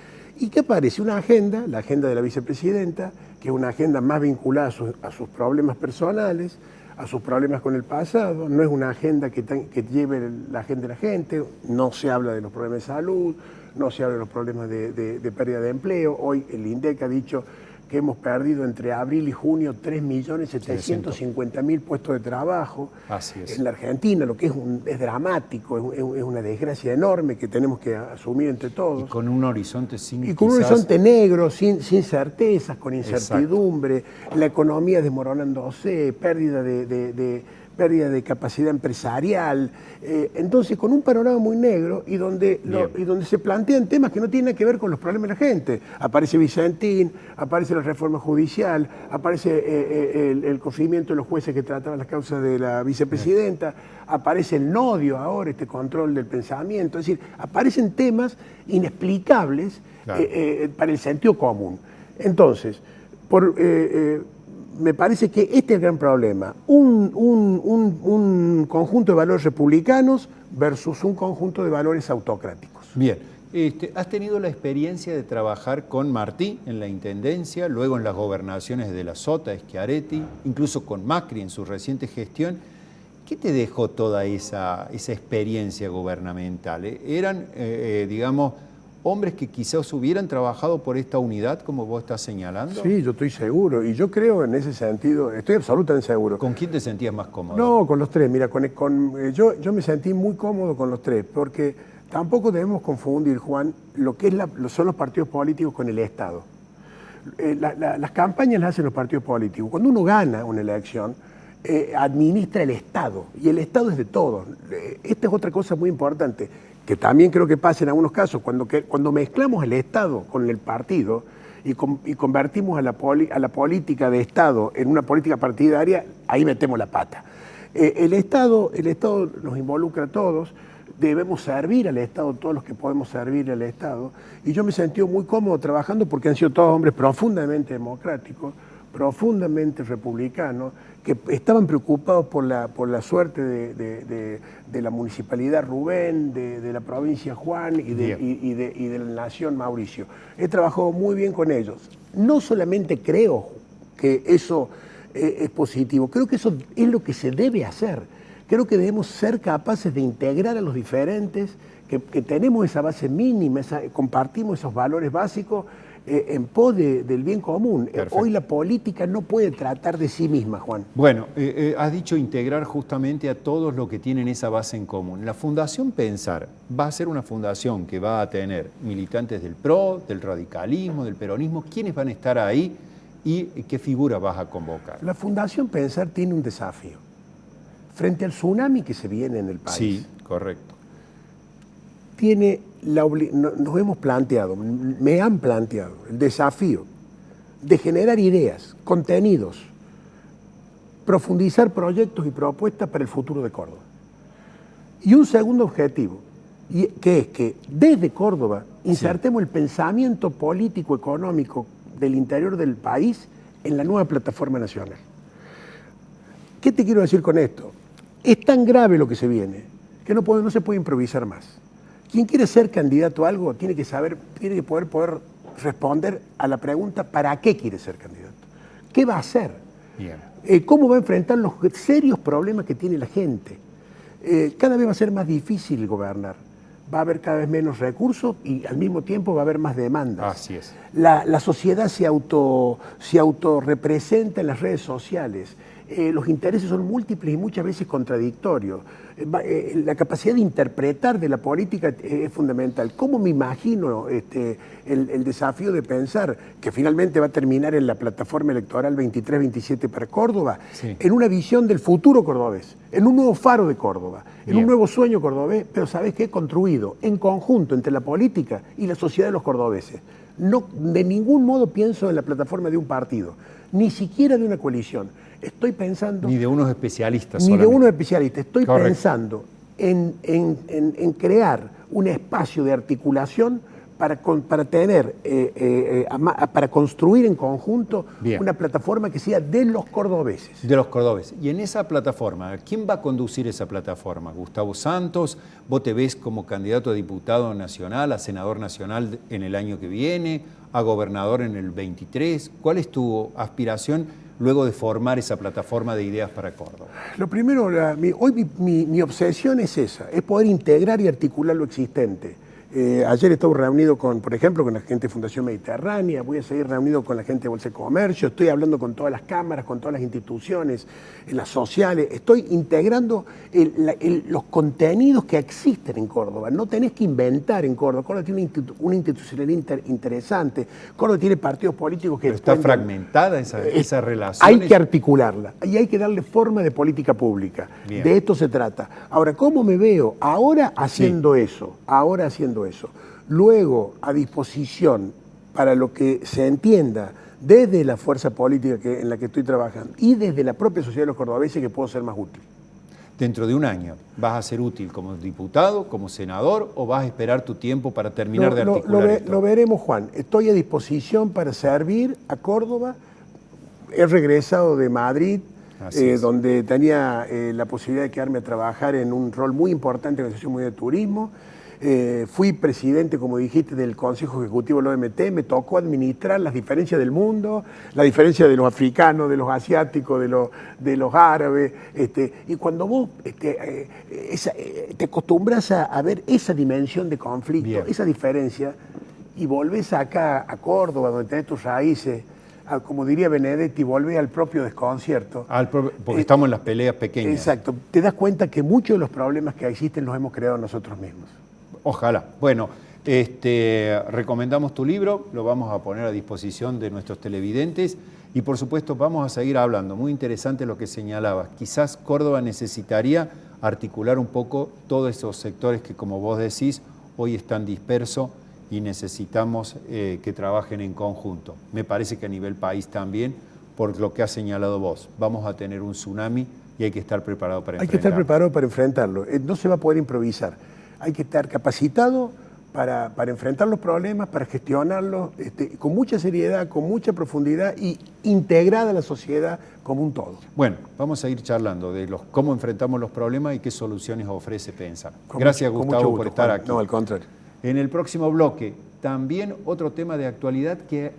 Speaker 13: ¿Y qué aparece? Una agenda, la agenda de la vicepresidenta, que es una agenda más vinculada a sus problemas personales, a sus problemas con el pasado, no es una agenda que lleve la agenda de la gente, no se habla de los problemas de salud, no se habla de los problemas de pérdida de empleo. Hoy el INDEC ha dicho que hemos perdido entre abril y junio 3.750.000 puestos de trabajo.
Speaker 3: Así es.
Speaker 13: En la Argentina, lo que es dramático, es una desgracia enorme que tenemos que asumir entre todos.
Speaker 3: Y con un horizonte sin
Speaker 13: Y con un horizonte negro, sin certezas, con incertidumbre, la economía desmoronándose, pérdida de pérdida de capacidad empresarial. Entonces, con un panorama muy negro y donde se plantean temas que no tienen que ver con los problemas de la gente. Aparece Vicentín, aparece la reforma judicial, aparece el confinamiento de los jueces que trataban las causas de la vicepresidenta, aparece el nodio ahora, este control del pensamiento. Es decir, aparecen temas inexplicables para el sentido común. Entonces, me parece que este es el gran problema. Un conjunto de valores republicanos versus un conjunto de valores autocráticos.
Speaker 3: Bien. Has tenido la experiencia de trabajar con Martí en la Intendencia, luego en las gobernaciones de la Sota, Schiaretti, incluso con Macri en su reciente gestión. ¿Qué te dejó toda esa experiencia gubernamental? ¿Eran, digamos, hombres que quizás hubieran trabajado por esta unidad, como vos estás señalando?
Speaker 13: Sí, yo estoy seguro, y yo creo en ese sentido, estoy absolutamente seguro.
Speaker 3: ¿Con quién te sentías más cómodo?
Speaker 13: No, con los tres. Mira, yo me sentí muy cómodo con los tres, porque tampoco debemos confundir, Juan, lo que son los partidos políticos con el Estado. Las campañas las hacen los partidos políticos. Cuando uno gana una elección, administra el Estado, y el Estado es de todos. Esta es otra cosa muy importante, que también creo que pasa en algunos casos, cuando mezclamos el Estado con el partido y convertimos a la política de Estado en una política partidaria, ahí metemos la pata. El Estado nos involucra a todos, debemos servir al Estado, todos los que podemos servir al Estado, y yo me sentí muy cómodo trabajando porque han sido todos hombres profundamente democráticos, profundamente republicanos, que estaban preocupados por la suerte de la municipalidad Rubén, de la provincia Juan y de la nación Mauricio. He trabajado muy bien con ellos. No solamente creo que eso es positivo, creo que eso es lo que se debe hacer. Creo que debemos ser capaces de integrar a los diferentes, que tenemos esa base mínima, compartimos esos valores básicos en pos del bien común. Hoy la política no puede tratar de sí misma, Juan.
Speaker 3: Bueno, has dicho integrar justamente a todos los que tienen esa base en común. La Fundación Pensar va a ser una fundación que va a tener militantes del PRO, del radicalismo, del peronismo. ¿Quiénes van a estar ahí y qué figura vas a convocar?
Speaker 13: La Fundación Pensar tiene un desafío. Frente al tsunami que se viene en el país.
Speaker 3: Sí, correcto.
Speaker 13: Nos hemos planteado, me han planteado el desafío de generar ideas, contenidos, profundizar proyectos y propuestas para el futuro de Córdoba. Y un segundo objetivo, que es que desde Córdoba insertemos el pensamiento político, económico del interior del país en la nueva plataforma nacional. ¿Qué te quiero decir con esto? Es tan grave lo que se viene que no se puede improvisar más. Quien quiere ser candidato a algo tiene que poder responder a la pregunta ¿para qué quiere ser candidato? ¿Qué va a hacer? ¿Cómo va a enfrentar los serios problemas que tiene la gente? Cada vez va a ser más difícil gobernar. Va a haber cada vez menos recursos y al mismo tiempo va a haber más demandas.
Speaker 3: Así es.
Speaker 13: La sociedad se autorrepresenta en las redes sociales. Los intereses son múltiples y muchas veces contradictorios. La capacidad de interpretar de la política es fundamental. ¿Cómo me imagino el desafío de pensar que finalmente va a terminar en la plataforma electoral 23-27 para Córdoba? Sí. En una visión del futuro cordobés, en un nuevo faro de Córdoba, en un nuevo sueño cordobés, pero ¿sabés qué? Construido en conjunto entre la política y la sociedad de los cordobeses. No, de ningún modo pienso en la plataforma de un partido, ni siquiera de una coalición. Estoy pensando...
Speaker 3: Ni de unos especialistas.
Speaker 13: Ni de unos especialistas. Estoy pensando en crear un espacio de articulación para construir en conjunto una plataforma que sea de los cordobeses.
Speaker 3: De los cordobeses. Y en esa plataforma, ¿quién va a conducir esa plataforma? ¿Gustavo Santos? ¿Vos te ves como candidato a diputado nacional, a senador nacional en el año que viene, a gobernador en el 23? ¿Cuál es tu aspiración luego de formar esa plataforma de ideas para Córdoba?
Speaker 13: Lo primero, hoy mi obsesión es esa, es poder integrar y articular lo existente. Ayer estuve reunido por ejemplo, con la gente de Fundación Mediterránea, voy a seguir reunido con la gente de Bolsa de Comercio, estoy hablando con todas las cámaras, con todas las instituciones, las sociales, estoy integrando los contenidos que existen en Córdoba. No tenés que inventar en Córdoba. Córdoba tiene una institucionalidad interesante. Córdoba tiene partidos políticos que...
Speaker 3: Pero está fragmentada esa relación.
Speaker 13: Hay que articularla y hay que darle forma de política pública. Bien. De esto se trata. Ahora, ¿cómo me veo? Ahora haciendo eso. Luego, a disposición para lo que se entienda desde la fuerza política en la que estoy trabajando y desde la propia sociedad de los cordobeses, que puedo ser más útil.
Speaker 3: Dentro de un año, ¿vas a ser útil como diputado, como senador, o vas a esperar tu tiempo para terminar de articular esto?
Speaker 13: Lo veremos, Juan. Estoy a disposición para servir a Córdoba. He regresado de Madrid, donde tenía la posibilidad de quedarme a trabajar en un rol muy importante en la Asociación Mundial de Turismo. Fui presidente, como dijiste, del Consejo Ejecutivo de la OMT, me tocó administrar las diferencias del mundo, la diferencia de los africanos, de los asiáticos, de los árabes, y cuando vos te acostumbras a ver esa dimensión de conflicto, bien, esa diferencia, y volvés acá a Córdoba, donde tenés tus raíces, como diría Benedetti, volvés al propio desconcierto.
Speaker 3: Porque estamos en las peleas pequeñas.
Speaker 13: Exacto, te das cuenta que muchos de los problemas que existen los hemos creado nosotros mismos.
Speaker 3: Ojalá. Bueno, recomendamos tu libro, lo vamos a poner a disposición de nuestros televidentes y por supuesto vamos a seguir hablando. Muy interesante lo que señalabas. Quizás Córdoba necesitaría articular un poco todos esos sectores que, como vos decís, hoy están dispersos y necesitamos que trabajen en conjunto. Me parece que a nivel país también, por lo que has señalado vos, vamos a tener un tsunami y hay que estar preparado para enfrentarlo.
Speaker 13: Hay que estar preparado para enfrentarlo. No se va a poder improvisar. Hay que estar capacitado para enfrentar los problemas, para gestionarlos con mucha seriedad, con mucha profundidad y integrada a la sociedad como un todo.
Speaker 3: Bueno, vamos a ir charlando de cómo enfrentamos los problemas y qué soluciones ofrece Pensar. Gracias, Gustavo, por estar aquí.
Speaker 13: No, al contrario.
Speaker 3: En el próximo bloque, también otro tema de actualidad que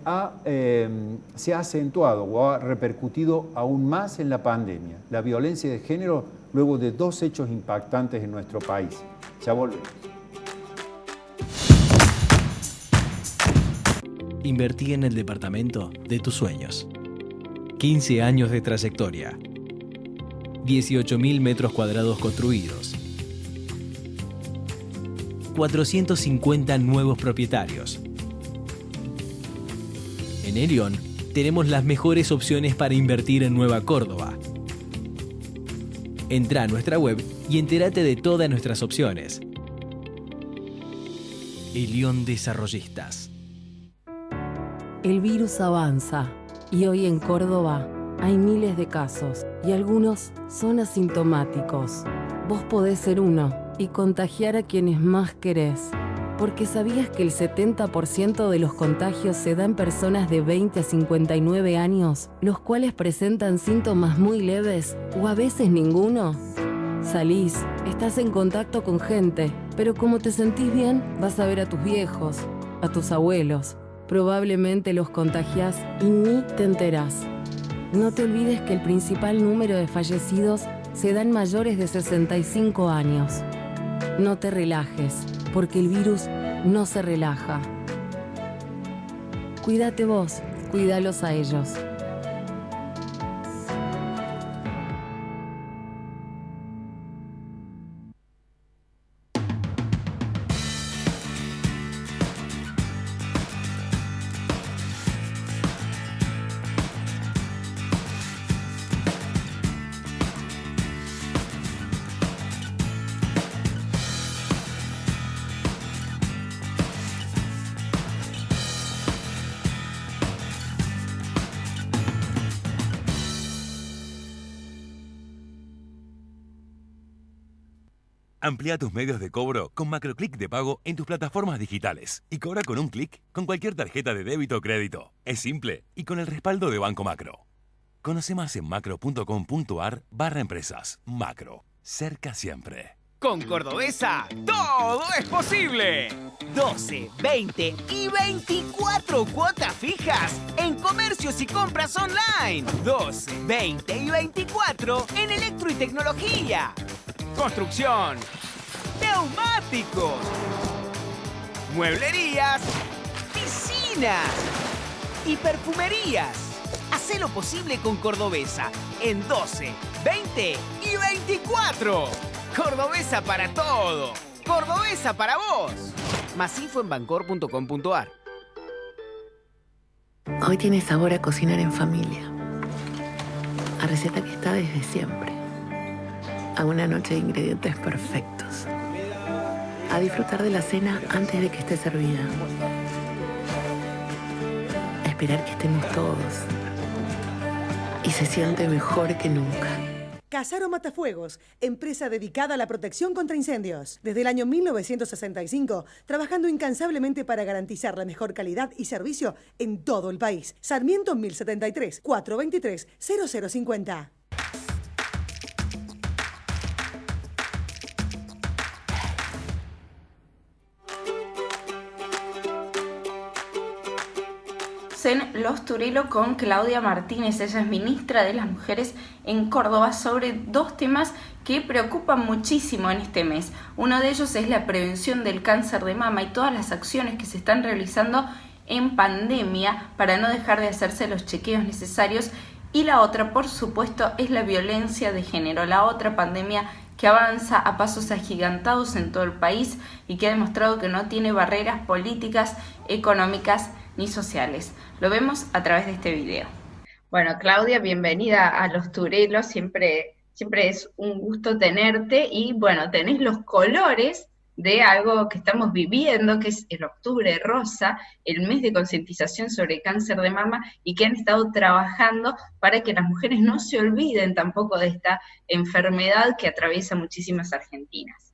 Speaker 3: se ha acentuado o ha repercutido aún más en la pandemia, la violencia de género luego de 2 hechos impactantes en nuestro país. Ya volvemos.
Speaker 14: Invertí en el departamento de tus sueños. 15 años de trayectoria. 18.000 metros cuadrados construidos. 450 nuevos propietarios. En Helion tenemos las mejores opciones para invertir en Nueva Córdoba. Entra a nuestra web y entérate de todas nuestras opciones. Helion Desarrollistas.
Speaker 15: El virus avanza y hoy en Córdoba hay miles de casos y algunos son asintomáticos. Vos podés ser uno y contagiar a quienes más querés. Porque ¿sabías que el 70% de los contagios se da en personas de 20 a 59 años, los cuales presentan síntomas muy leves o a veces ninguno? Salís, estás en contacto con gente, pero como te sentís bien, vas a ver a tus viejos, a tus abuelos. Probablemente los contagiás y ni te enterás. No te olvides que el principal número de fallecidos se da en mayores de 65 años. No te relajes, porque el virus no se relaja. Cuídate vos, cuídalos a ellos.
Speaker 9: Amplía tus medios de cobro con MacroClick de pago en tus plataformas digitales y cobra con un clic con cualquier tarjeta de débito o crédito. Es simple y con el respaldo de Banco Macro. Conoce más en macro.com.ar/empresas. Macro. Cerca siempre.
Speaker 10: Con Cordobesa, todo es posible. 12, 20 y 24 cuotas fijas en comercios y compras online. 12, 20 y 24 en electro y tecnología. Construcción, neumáticos, mueblerías, piscinas y perfumerías. Hacé lo posible con Cordobesa en 12, 20 y 24. Cordobesa para todo. Cordobesa para vos. Más info en bancor.com.ar.
Speaker 16: Hoy tiene sabor a cocinar en familia. A receta que está desde siempre. A una noche de ingredientes perfectos. A disfrutar de la cena antes de que esté servida. A esperar que estemos todos. Y se siente mejor que nunca.
Speaker 17: Casaro Matafuegos, empresa dedicada a la protección contra incendios. Desde el año 1965, trabajando incansablemente para garantizar la mejor calidad y servicio en todo el país. Sarmiento 1073, 423 0050.
Speaker 18: Los Turelo con Claudia Martínez. Ella es ministra de las Mujeres en Córdoba, sobre dos temas que preocupan muchísimo en este mes. Uno de ellos es la prevención del cáncer de mama y todas las acciones que se están realizando en pandemia para no dejar de hacerse los chequeos necesarios. Y la otra, por supuesto, es la violencia de género, la otra pandemia que avanza a pasos agigantados en todo el país y que ha demostrado que no tiene barreras políticas, económicas ni sociales. Lo vemos a través de este video.
Speaker 19: Bueno, Claudia, bienvenida a Los Turelos, siempre es un gusto tenerte y bueno, tenés los colores de algo que estamos viviendo, que es el Octubre Rosa, el mes de concientización sobre cáncer de mama, y que han estado trabajando para que las mujeres no se olviden tampoco de esta enfermedad que atraviesa muchísimas argentinas.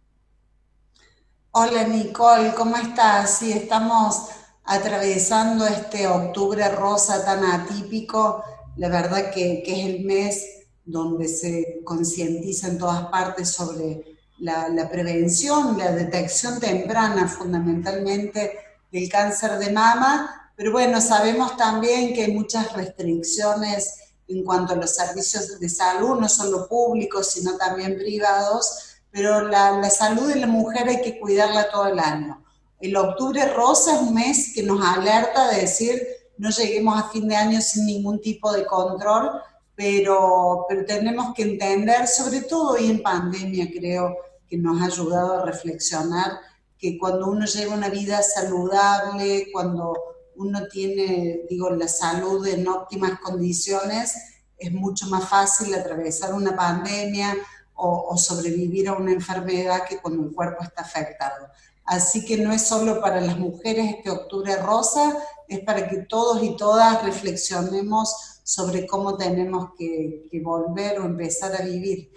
Speaker 20: Hola Nicole, ¿cómo estás? Sí, estamos atravesando este Octubre Rosa tan atípico. La verdad que es el mes donde se concientiza en todas partes sobre la prevención, la detección temprana fundamentalmente del cáncer de mama, pero bueno, sabemos también que hay muchas restricciones en cuanto a los servicios de salud, no solo públicos, sino también privados, pero la salud de la mujer hay que cuidarla todo el año. El Octubre Rosa es un mes que nos alerta de decir, no lleguemos a fin de año sin ningún tipo de control, pero tenemos que entender, sobre todo hoy en pandemia, creo que nos ha ayudado a reflexionar, que cuando uno lleva una vida saludable, cuando uno tiene, la salud en óptimas condiciones, es mucho más fácil atravesar una pandemia o sobrevivir a una enfermedad que cuando el cuerpo está afectado. Así que no es solo para las mujeres este Octubre Rosa, es para que todos y todas reflexionemos sobre cómo tenemos que volver o empezar a vivir.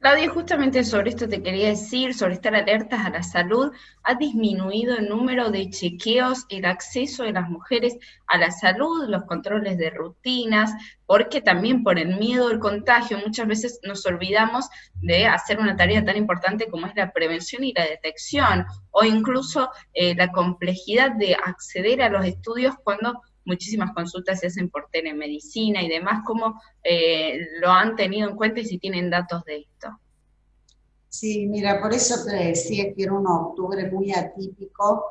Speaker 19: Claudia, justamente sobre esto te quería decir, sobre estar alertas a la salud. ¿Ha disminuido el número de chequeos, el acceso de las mujeres a la salud, los controles de rutinas? Porque también por el miedo al contagio muchas veces nos olvidamos de hacer una tarea tan importante como es la prevención y la detección, o incluso la complejidad de acceder a los estudios cuando muchísimas consultas se hacen por telemedicina y demás. ¿Cómo lo han tenido en cuenta y si tienen datos de esto?
Speaker 20: Sí, mira, por eso te decía que era un octubre muy atípico,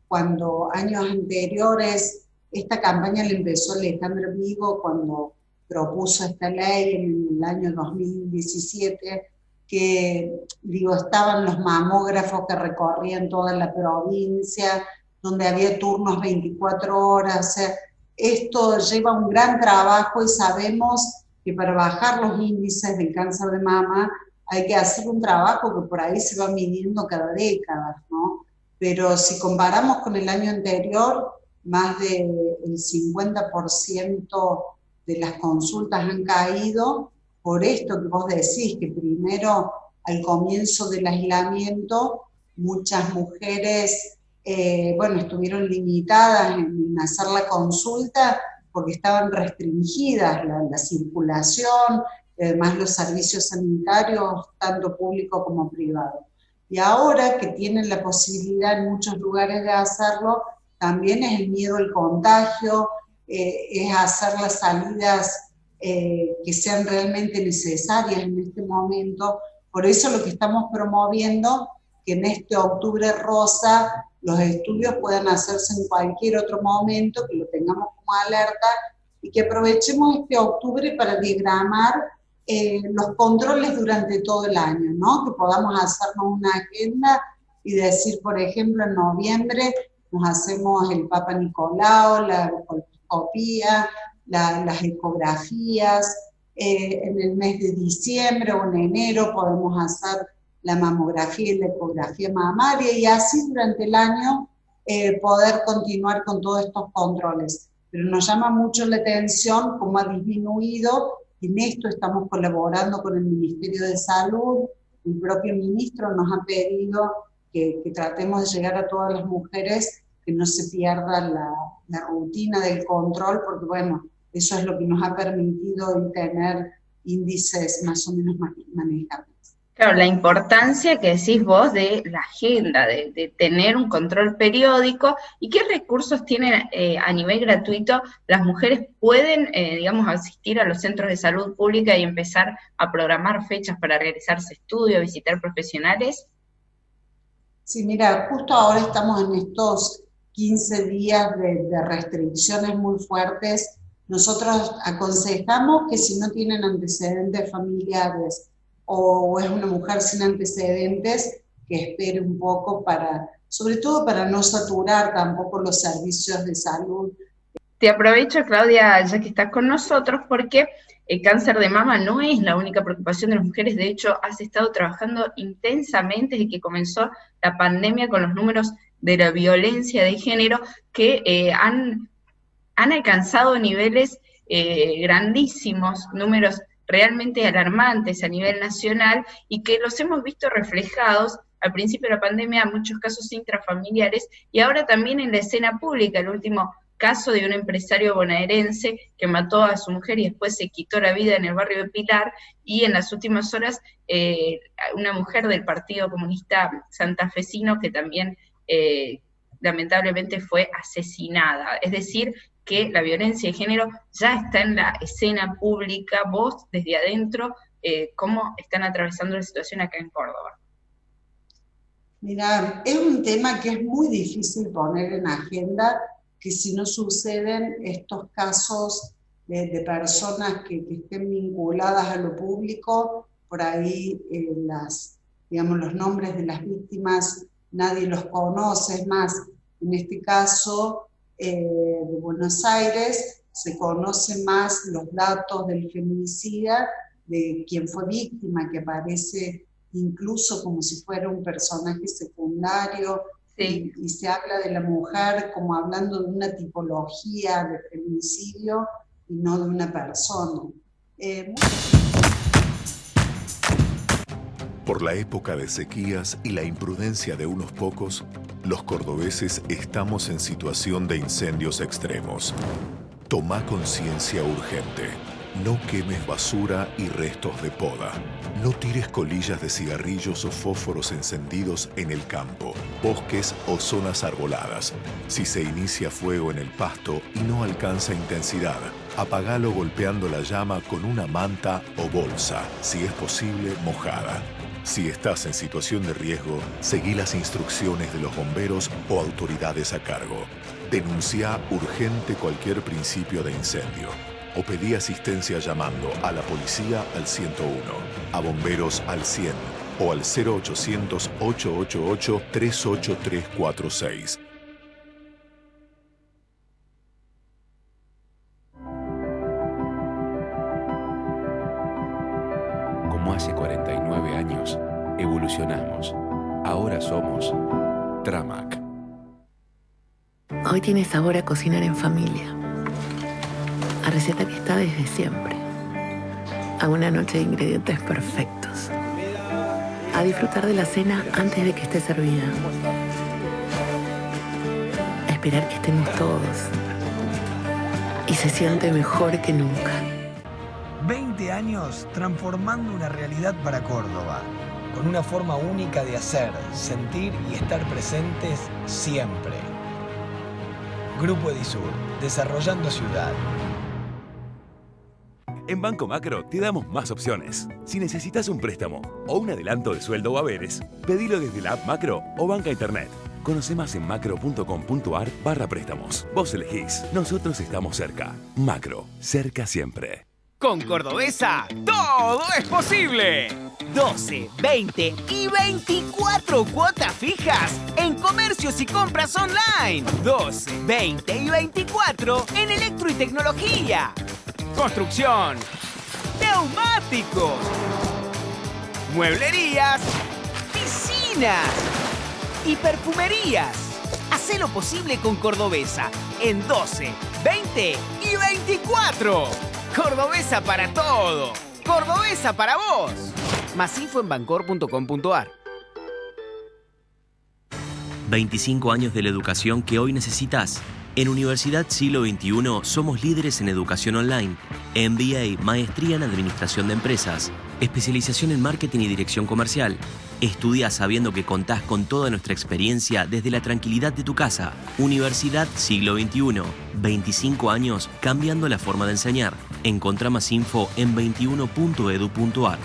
Speaker 20: cuando años anteriores esta campaña la empezó Alejandro Vigo cuando propuso esta ley en el año 2017, que estaban los mamógrafos que recorrían toda la provincia, donde había turnos 24 horas, o sea, esto lleva un gran trabajo y sabemos que para bajar los índices del cáncer de mama hay que hacer un trabajo que por ahí se va midiendo cada década, ¿no? Pero si comparamos con el año anterior, más del 50% de las consultas han caído por esto que vos decís, que primero al comienzo del aislamiento muchas mujeres estuvieron limitadas en hacer la consulta porque estaban restringidas la circulación, además los servicios sanitarios, tanto públicos como privados. Y ahora que tienen la posibilidad en muchos lugares de hacerlo, también es el miedo al contagio, es hacer las salidas que sean realmente necesarias en este momento. Por eso lo que estamos promoviendo, que en este Octubre Rosa los estudios puedan hacerse en cualquier otro momento, que lo tengamos como alerta y que aprovechemos este octubre para diagramar los controles durante todo el año, ¿no? Que podamos hacernos una agenda y decir, por ejemplo, en noviembre nos hacemos el Papa Nicolau, la colposcopía, las ecografías, en el mes de diciembre o en enero podemos hacer la mamografía y la ecografía mamaria, y así durante el año poder continuar con todos estos controles. Pero nos llama mucho la atención cómo ha disminuido. En esto estamos colaborando con el Ministerio de Salud. El propio ministro nos ha pedido que tratemos de llegar a todas las mujeres, que no se pierda la rutina del control, porque bueno, eso es lo que nos ha permitido tener índices más o menos manejables.
Speaker 19: Claro, la importancia que decís vos de la agenda, de tener un control periódico, y qué recursos tienen a nivel gratuito. Las mujeres pueden, digamos, asistir a los centros de salud pública y empezar a programar fechas para realizarse estudios, visitar profesionales.
Speaker 20: Sí, mira, justo ahora estamos en estos 15 días de restricciones muy fuertes. Nosotros aconsejamos que si no tienen antecedentes familiares o es una mujer sin antecedentes, que espere un poco sobre todo para no saturar tampoco los servicios de salud.
Speaker 19: Te aprovecho, Claudia, ya que estás con nosotros, porque el cáncer de mama no es la única preocupación de las mujeres. De hecho, has estado trabajando intensamente desde que comenzó la pandemia con los números de la violencia de género que han alcanzado niveles grandísimos, números realmente alarmantes a nivel nacional, y que los hemos visto reflejados al principio de la pandemia en muchos casos intrafamiliares, y ahora también en la escena pública. El último caso de un empresario bonaerense que mató a su mujer y después se quitó la vida en el barrio de Pilar, y en las últimas horas una mujer del Partido Comunista Santafesino que también lamentablemente fue asesinada. Es decir, que la violencia de género ya está en la escena pública. Vos, desde adentro, ¿cómo están atravesando la situación acá en Córdoba?
Speaker 20: Mira, es un tema que es muy difícil poner en agenda, que si no suceden estos casos de personas que estén vinculadas a lo público, por ahí los nombres de las víctimas nadie los conoce. Es más, en este caso de Buenos Aires se conocen más los datos del feminicida, de quien fue víctima, que aparece incluso como si fuera un personaje secundario. Sí. Y se habla de la mujer como hablando de una tipología de feminicidio y no de una persona.
Speaker 21: Por la época de sequías y la imprudencia de unos pocos, los cordobeses estamos en situación de incendios extremos. Toma conciencia urgente. No quemes basura y restos de poda. No tires colillas de cigarrillos o fósforos encendidos en el campo, bosques o zonas arboladas. Si se inicia fuego en el pasto y no alcanza intensidad, apagalo golpeando la llama con una manta o bolsa, si es posible mojada. Si estás en situación de riesgo, seguí las instrucciones de los bomberos o autoridades a cargo. Denuncia urgente cualquier principio de incendio. O pedí asistencia llamando a la policía al 101, a bomberos al 100 o al 0800-888-38346.
Speaker 22: Como hace 49 años, evolucionamos. Ahora somos Tramac.
Speaker 16: Hoy tiene sabor a cocinar en familia. A receta que está desde siempre. A una noche de ingredientes perfectos. A disfrutar de la cena antes de que esté servida. A esperar que estemos todos. Y se siente mejor que nunca.
Speaker 1: 20 años transformando una realidad para Córdoba, con una forma única de hacer, sentir y estar presentes siempre. Grupo Edisur, desarrollando ciudad.
Speaker 9: En Banco Macro te damos más opciones. Si necesitas un préstamo o un adelanto de sueldo o haberes, pedilo desde la app Macro o Banca Internet. Conoce más en macro.com.ar/préstamos. Vos elegís, nosotros estamos cerca. Macro, cerca siempre.
Speaker 10: Con Cordobesa, todo es posible. 12, 20 y 24 cuotas fijas en comercios y compras online. 12, 20 y 24 en electro y tecnología. Construcción. Neumáticos. Mueblerías. Piscinas. Y perfumerías. Hacé lo posible con Cordobesa en 12, 20 y 24. Cordobesa para todo. Cordobesa para vos. Más info en bancor.com.ar.
Speaker 4: 25 años de la educación que hoy necesitas. En Universidad Siglo XXI somos líderes en educación online, MBA, maestría en Administración de Empresas, especialización en Marketing y Dirección Comercial. Estudia sabiendo que contás con toda nuestra experiencia desde la tranquilidad de tu casa. Universidad Siglo XXI, 25 años cambiando la forma de enseñar. Encontrá más info en 21.edu.ar.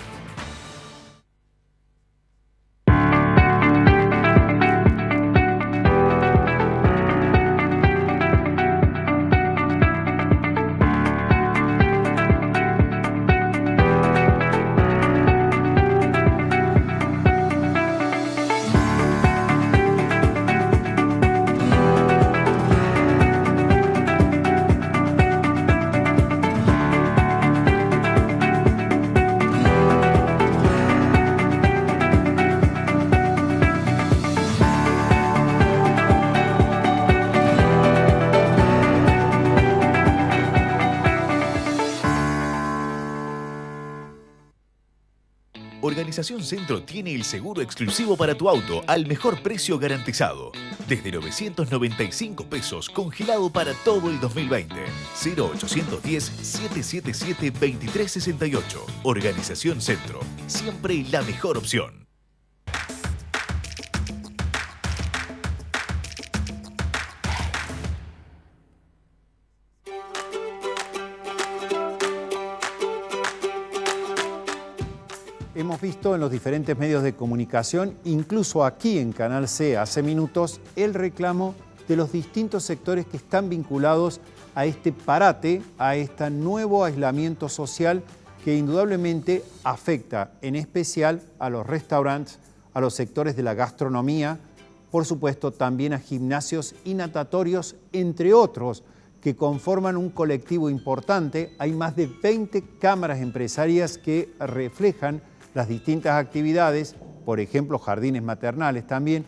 Speaker 5: Organización Centro tiene el seguro exclusivo para tu auto al mejor precio garantizado. Desde 995 pesos, congelado para todo el 2020. 0810-777-2368. Organización Centro. Siempre la mejor opción.
Speaker 3: Hemos visto en los diferentes medios de comunicación, incluso aquí en Canal C hace minutos, el reclamo de los distintos sectores que están vinculados a este parate, a este nuevo aislamiento social que indudablemente afecta en especial a los restaurantes, a los sectores de la gastronomía, por supuesto también a gimnasios y natatorios, entre otros, que conforman un colectivo importante. Hay más de 20 cámaras empresarias que reflejan las distintas actividades, por ejemplo, jardines maternales también,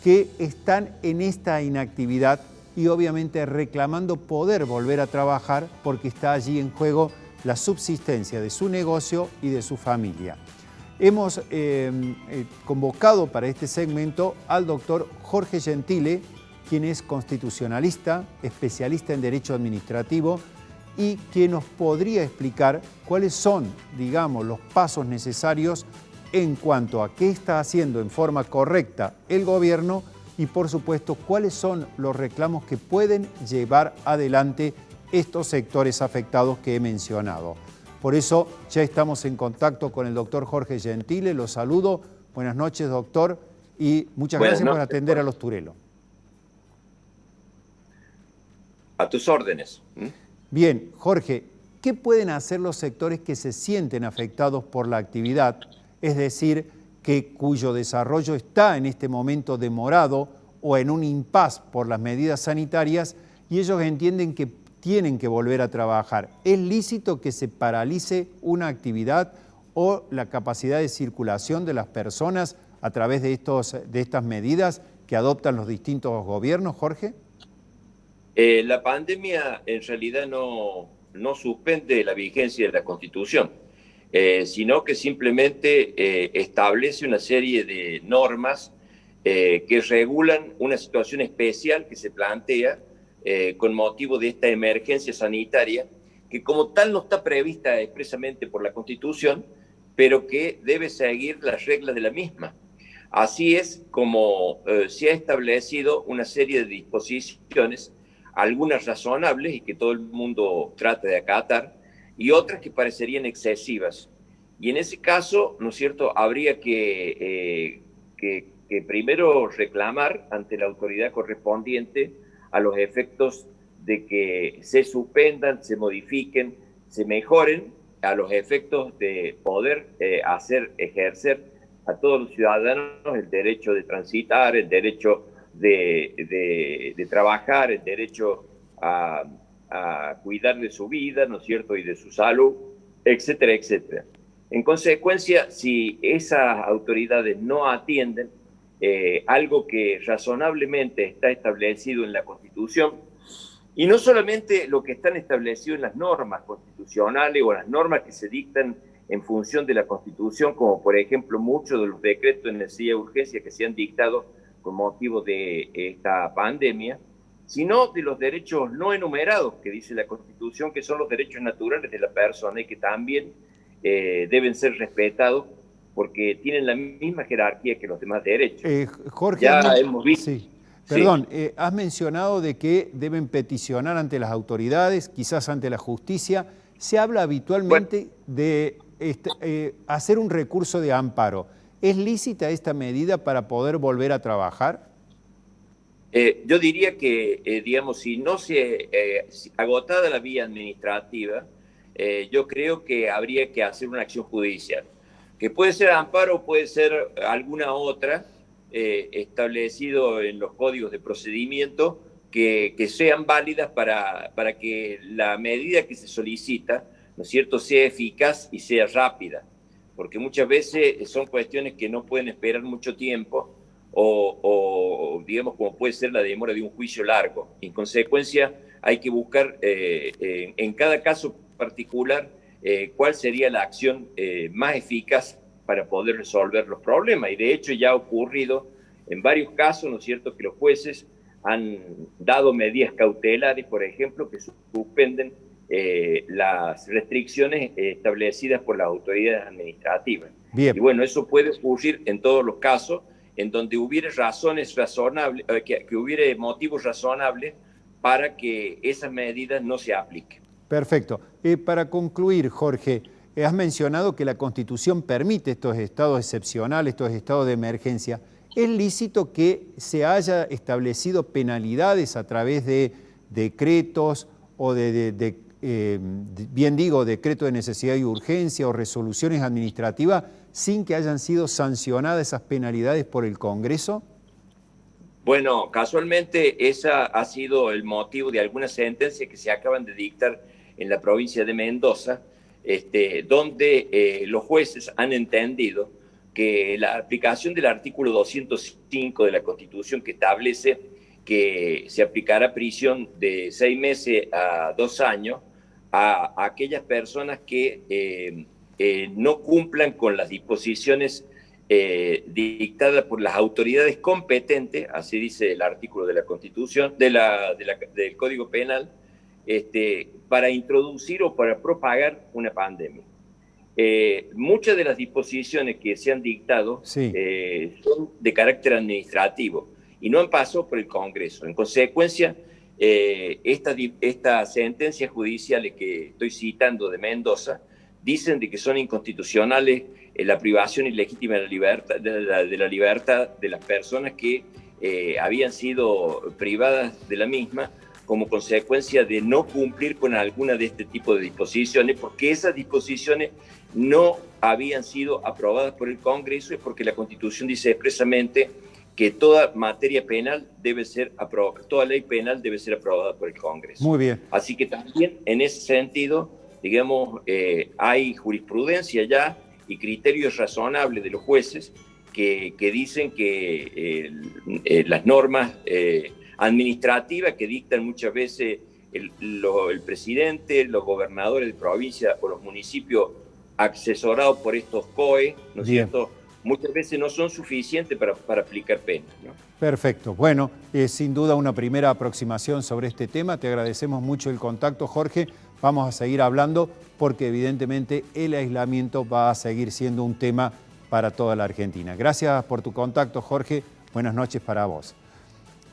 Speaker 3: que están en esta inactividad y obviamente reclamando poder volver a trabajar porque está allí en juego la subsistencia de su negocio y de su familia. Hemos convocado para este segmento al doctor Jorge Gentile, quien es constitucionalista, especialista en Derecho Administrativo, y que nos podría explicar cuáles son, digamos, los pasos necesarios en cuanto a qué está haciendo en forma correcta el gobierno y, por supuesto, cuáles son los reclamos que pueden llevar adelante estos sectores afectados que he mencionado. Por eso ya estamos en contacto con el doctor Jorge Gentile. Lo saludo. Buenas noches, doctor, y muchas gracias por atender a los Turelo.
Speaker 23: A tus órdenes.
Speaker 3: Bien, Jorge, ¿qué pueden hacer los sectores que se sienten afectados por la actividad, es decir, cuyo desarrollo está en este momento demorado o en un impasse por las medidas sanitarias y ellos entienden que tienen que volver a trabajar? ¿Es lícito que se paralice una actividad o la capacidad de circulación de las personas a través de estas medidas que adoptan los distintos gobiernos, Jorge?
Speaker 23: La pandemia en realidad no suspende la vigencia de la Constitución, sino que simplemente establece una serie de normas que regulan una situación especial que se plantea con motivo de esta emergencia sanitaria, que como tal no está prevista expresamente por la Constitución, pero que debe seguir las reglas de la misma. Así es como se ha establecido una serie de disposiciones, algunas razonables y que todo el mundo trata de acatar, y otras que parecerían excesivas. Y en ese caso, ¿no es cierto?, habría que que primero reclamar ante la autoridad correspondiente a los efectos de que se suspendan, se modifiquen, se mejoren, a los efectos de poder ejercer a todos los ciudadanos el derecho de transitar, el derecho de trabajar, el derecho a cuidar de su vida, ¿no es cierto?, y de su salud, etcétera, etcétera. En consecuencia, si esas autoridades no atienden algo que razonablemente está establecido en la Constitución, y no solamente lo que están establecido en las normas constitucionales o las normas que se dictan en función de la Constitución, como por ejemplo muchos de los decretos de necesidad de urgencia que se han dictado con motivo de esta pandemia, sino de los derechos no enumerados que dice la Constitución, que son los derechos naturales de la persona y que también deben ser respetados porque tienen la misma jerarquía que los demás derechos.
Speaker 3: Jorge,
Speaker 23: ya hemos visto.
Speaker 3: Sí. Perdón, has mencionado de que deben peticionar ante las autoridades, quizás ante la justicia. Se habla habitualmente de hacer un recurso de amparo. ¿Es lícita esta medida para poder volver a trabajar?
Speaker 23: Yo diría que, digamos, si no se agotada la vía administrativa, yo creo que habría que hacer una acción judicial, que puede ser amparo, puede ser alguna otra, establecido en los códigos de procedimiento, que sean válidas para que la medida que se solicita, ¿no es cierto?, sea eficaz y sea rápida, porque muchas veces son cuestiones que no pueden esperar mucho tiempo, o digamos, como puede ser la demora de un juicio largo. En consecuencia, hay que buscar en cada caso particular cuál sería la acción más eficaz para poder resolver los problemas. Y de hecho ya ha ocurrido en varios casos, ¿no es cierto?, que los jueces han dado medidas cautelares, por ejemplo, que suspenden las restricciones establecidas por las autoridades administrativas.
Speaker 3: Bien.
Speaker 23: Y bueno, eso puede ocurrir en todos los casos en donde hubiera razones razonables, que hubiera motivos razonables para que esas medidas no se apliquen.
Speaker 3: Perfecto. Para concluir, Jorge, has mencionado que la Constitución permite estos estados excepcionales, estos estados de emergencia. ¿Es lícito que se haya establecido penalidades a través de decretos o decreto de necesidad y urgencia o resoluciones administrativas sin que hayan sido sancionadas esas penalidades por el Congreso?
Speaker 23: Bueno, casualmente ese ha sido el motivo de algunas sentencias que se acaban de dictar en la provincia de Mendoza, donde los jueces han entendido que la aplicación del artículo 205 de la Constitución, que establece que se aplicará prisión de 6 meses a 2 años a aquellas personas que no cumplan con las disposiciones dictadas por las autoridades competentes, así dice el artículo de la Constitución, del Código Penal, para introducir o para propagar una pandemia. Muchas de las disposiciones que se han dictado son de carácter administrativo y no han pasado por el Congreso. En consecuencia, estas sentencias judiciales que estoy citando de Mendoza dicen de que son inconstitucionales la privación ilegítima de la libertad de las personas que habían sido privadas de la misma como consecuencia de no cumplir con alguna de este tipo de disposiciones, porque esas disposiciones no habían sido aprobadas por el Congreso y porque la Constitución dice expresamente que toda materia penal debe ser aprobada, toda ley penal debe ser aprobada por el Congreso.
Speaker 3: Muy bien.
Speaker 23: Así que también en ese sentido, digamos, hay jurisprudencia ya y criterios razonables de los jueces que dicen que las normas administrativas que dictan muchas veces el presidente, los gobernadores de provincia o los municipios asesorados por estos COE, ¿no es cierto?, muchas veces no son suficientes para aplicar penas, ¿no?
Speaker 3: Perfecto. Bueno, sin duda una primera aproximación sobre este tema. Te agradecemos mucho el contacto, Jorge. Vamos a seguir hablando porque evidentemente el aislamiento va a seguir siendo un tema para toda la Argentina. Gracias por tu contacto, Jorge. Buenas noches para vos.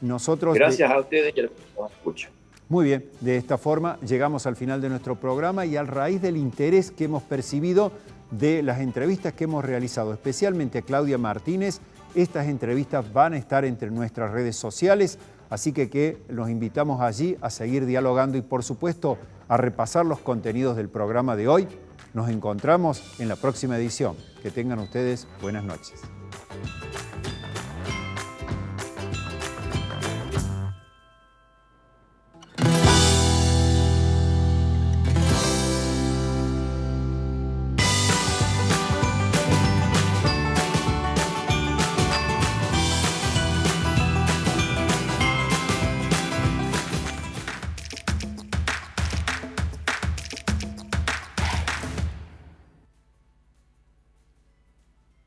Speaker 23: Gracias a ustedes y a los que nos escuchan.
Speaker 3: Muy bien, de esta forma llegamos al final de nuestro programa y a raíz del interés que hemos percibido de las entrevistas que hemos realizado, especialmente a Claudia Martínez Estas entrevistas van a estar entre nuestras redes sociales, así que los invitamos allí a seguir dialogando y, por supuesto, a repasar los contenidos del programa de hoy. Nos encontramos en la próxima edición. Que tengan ustedes buenas noches.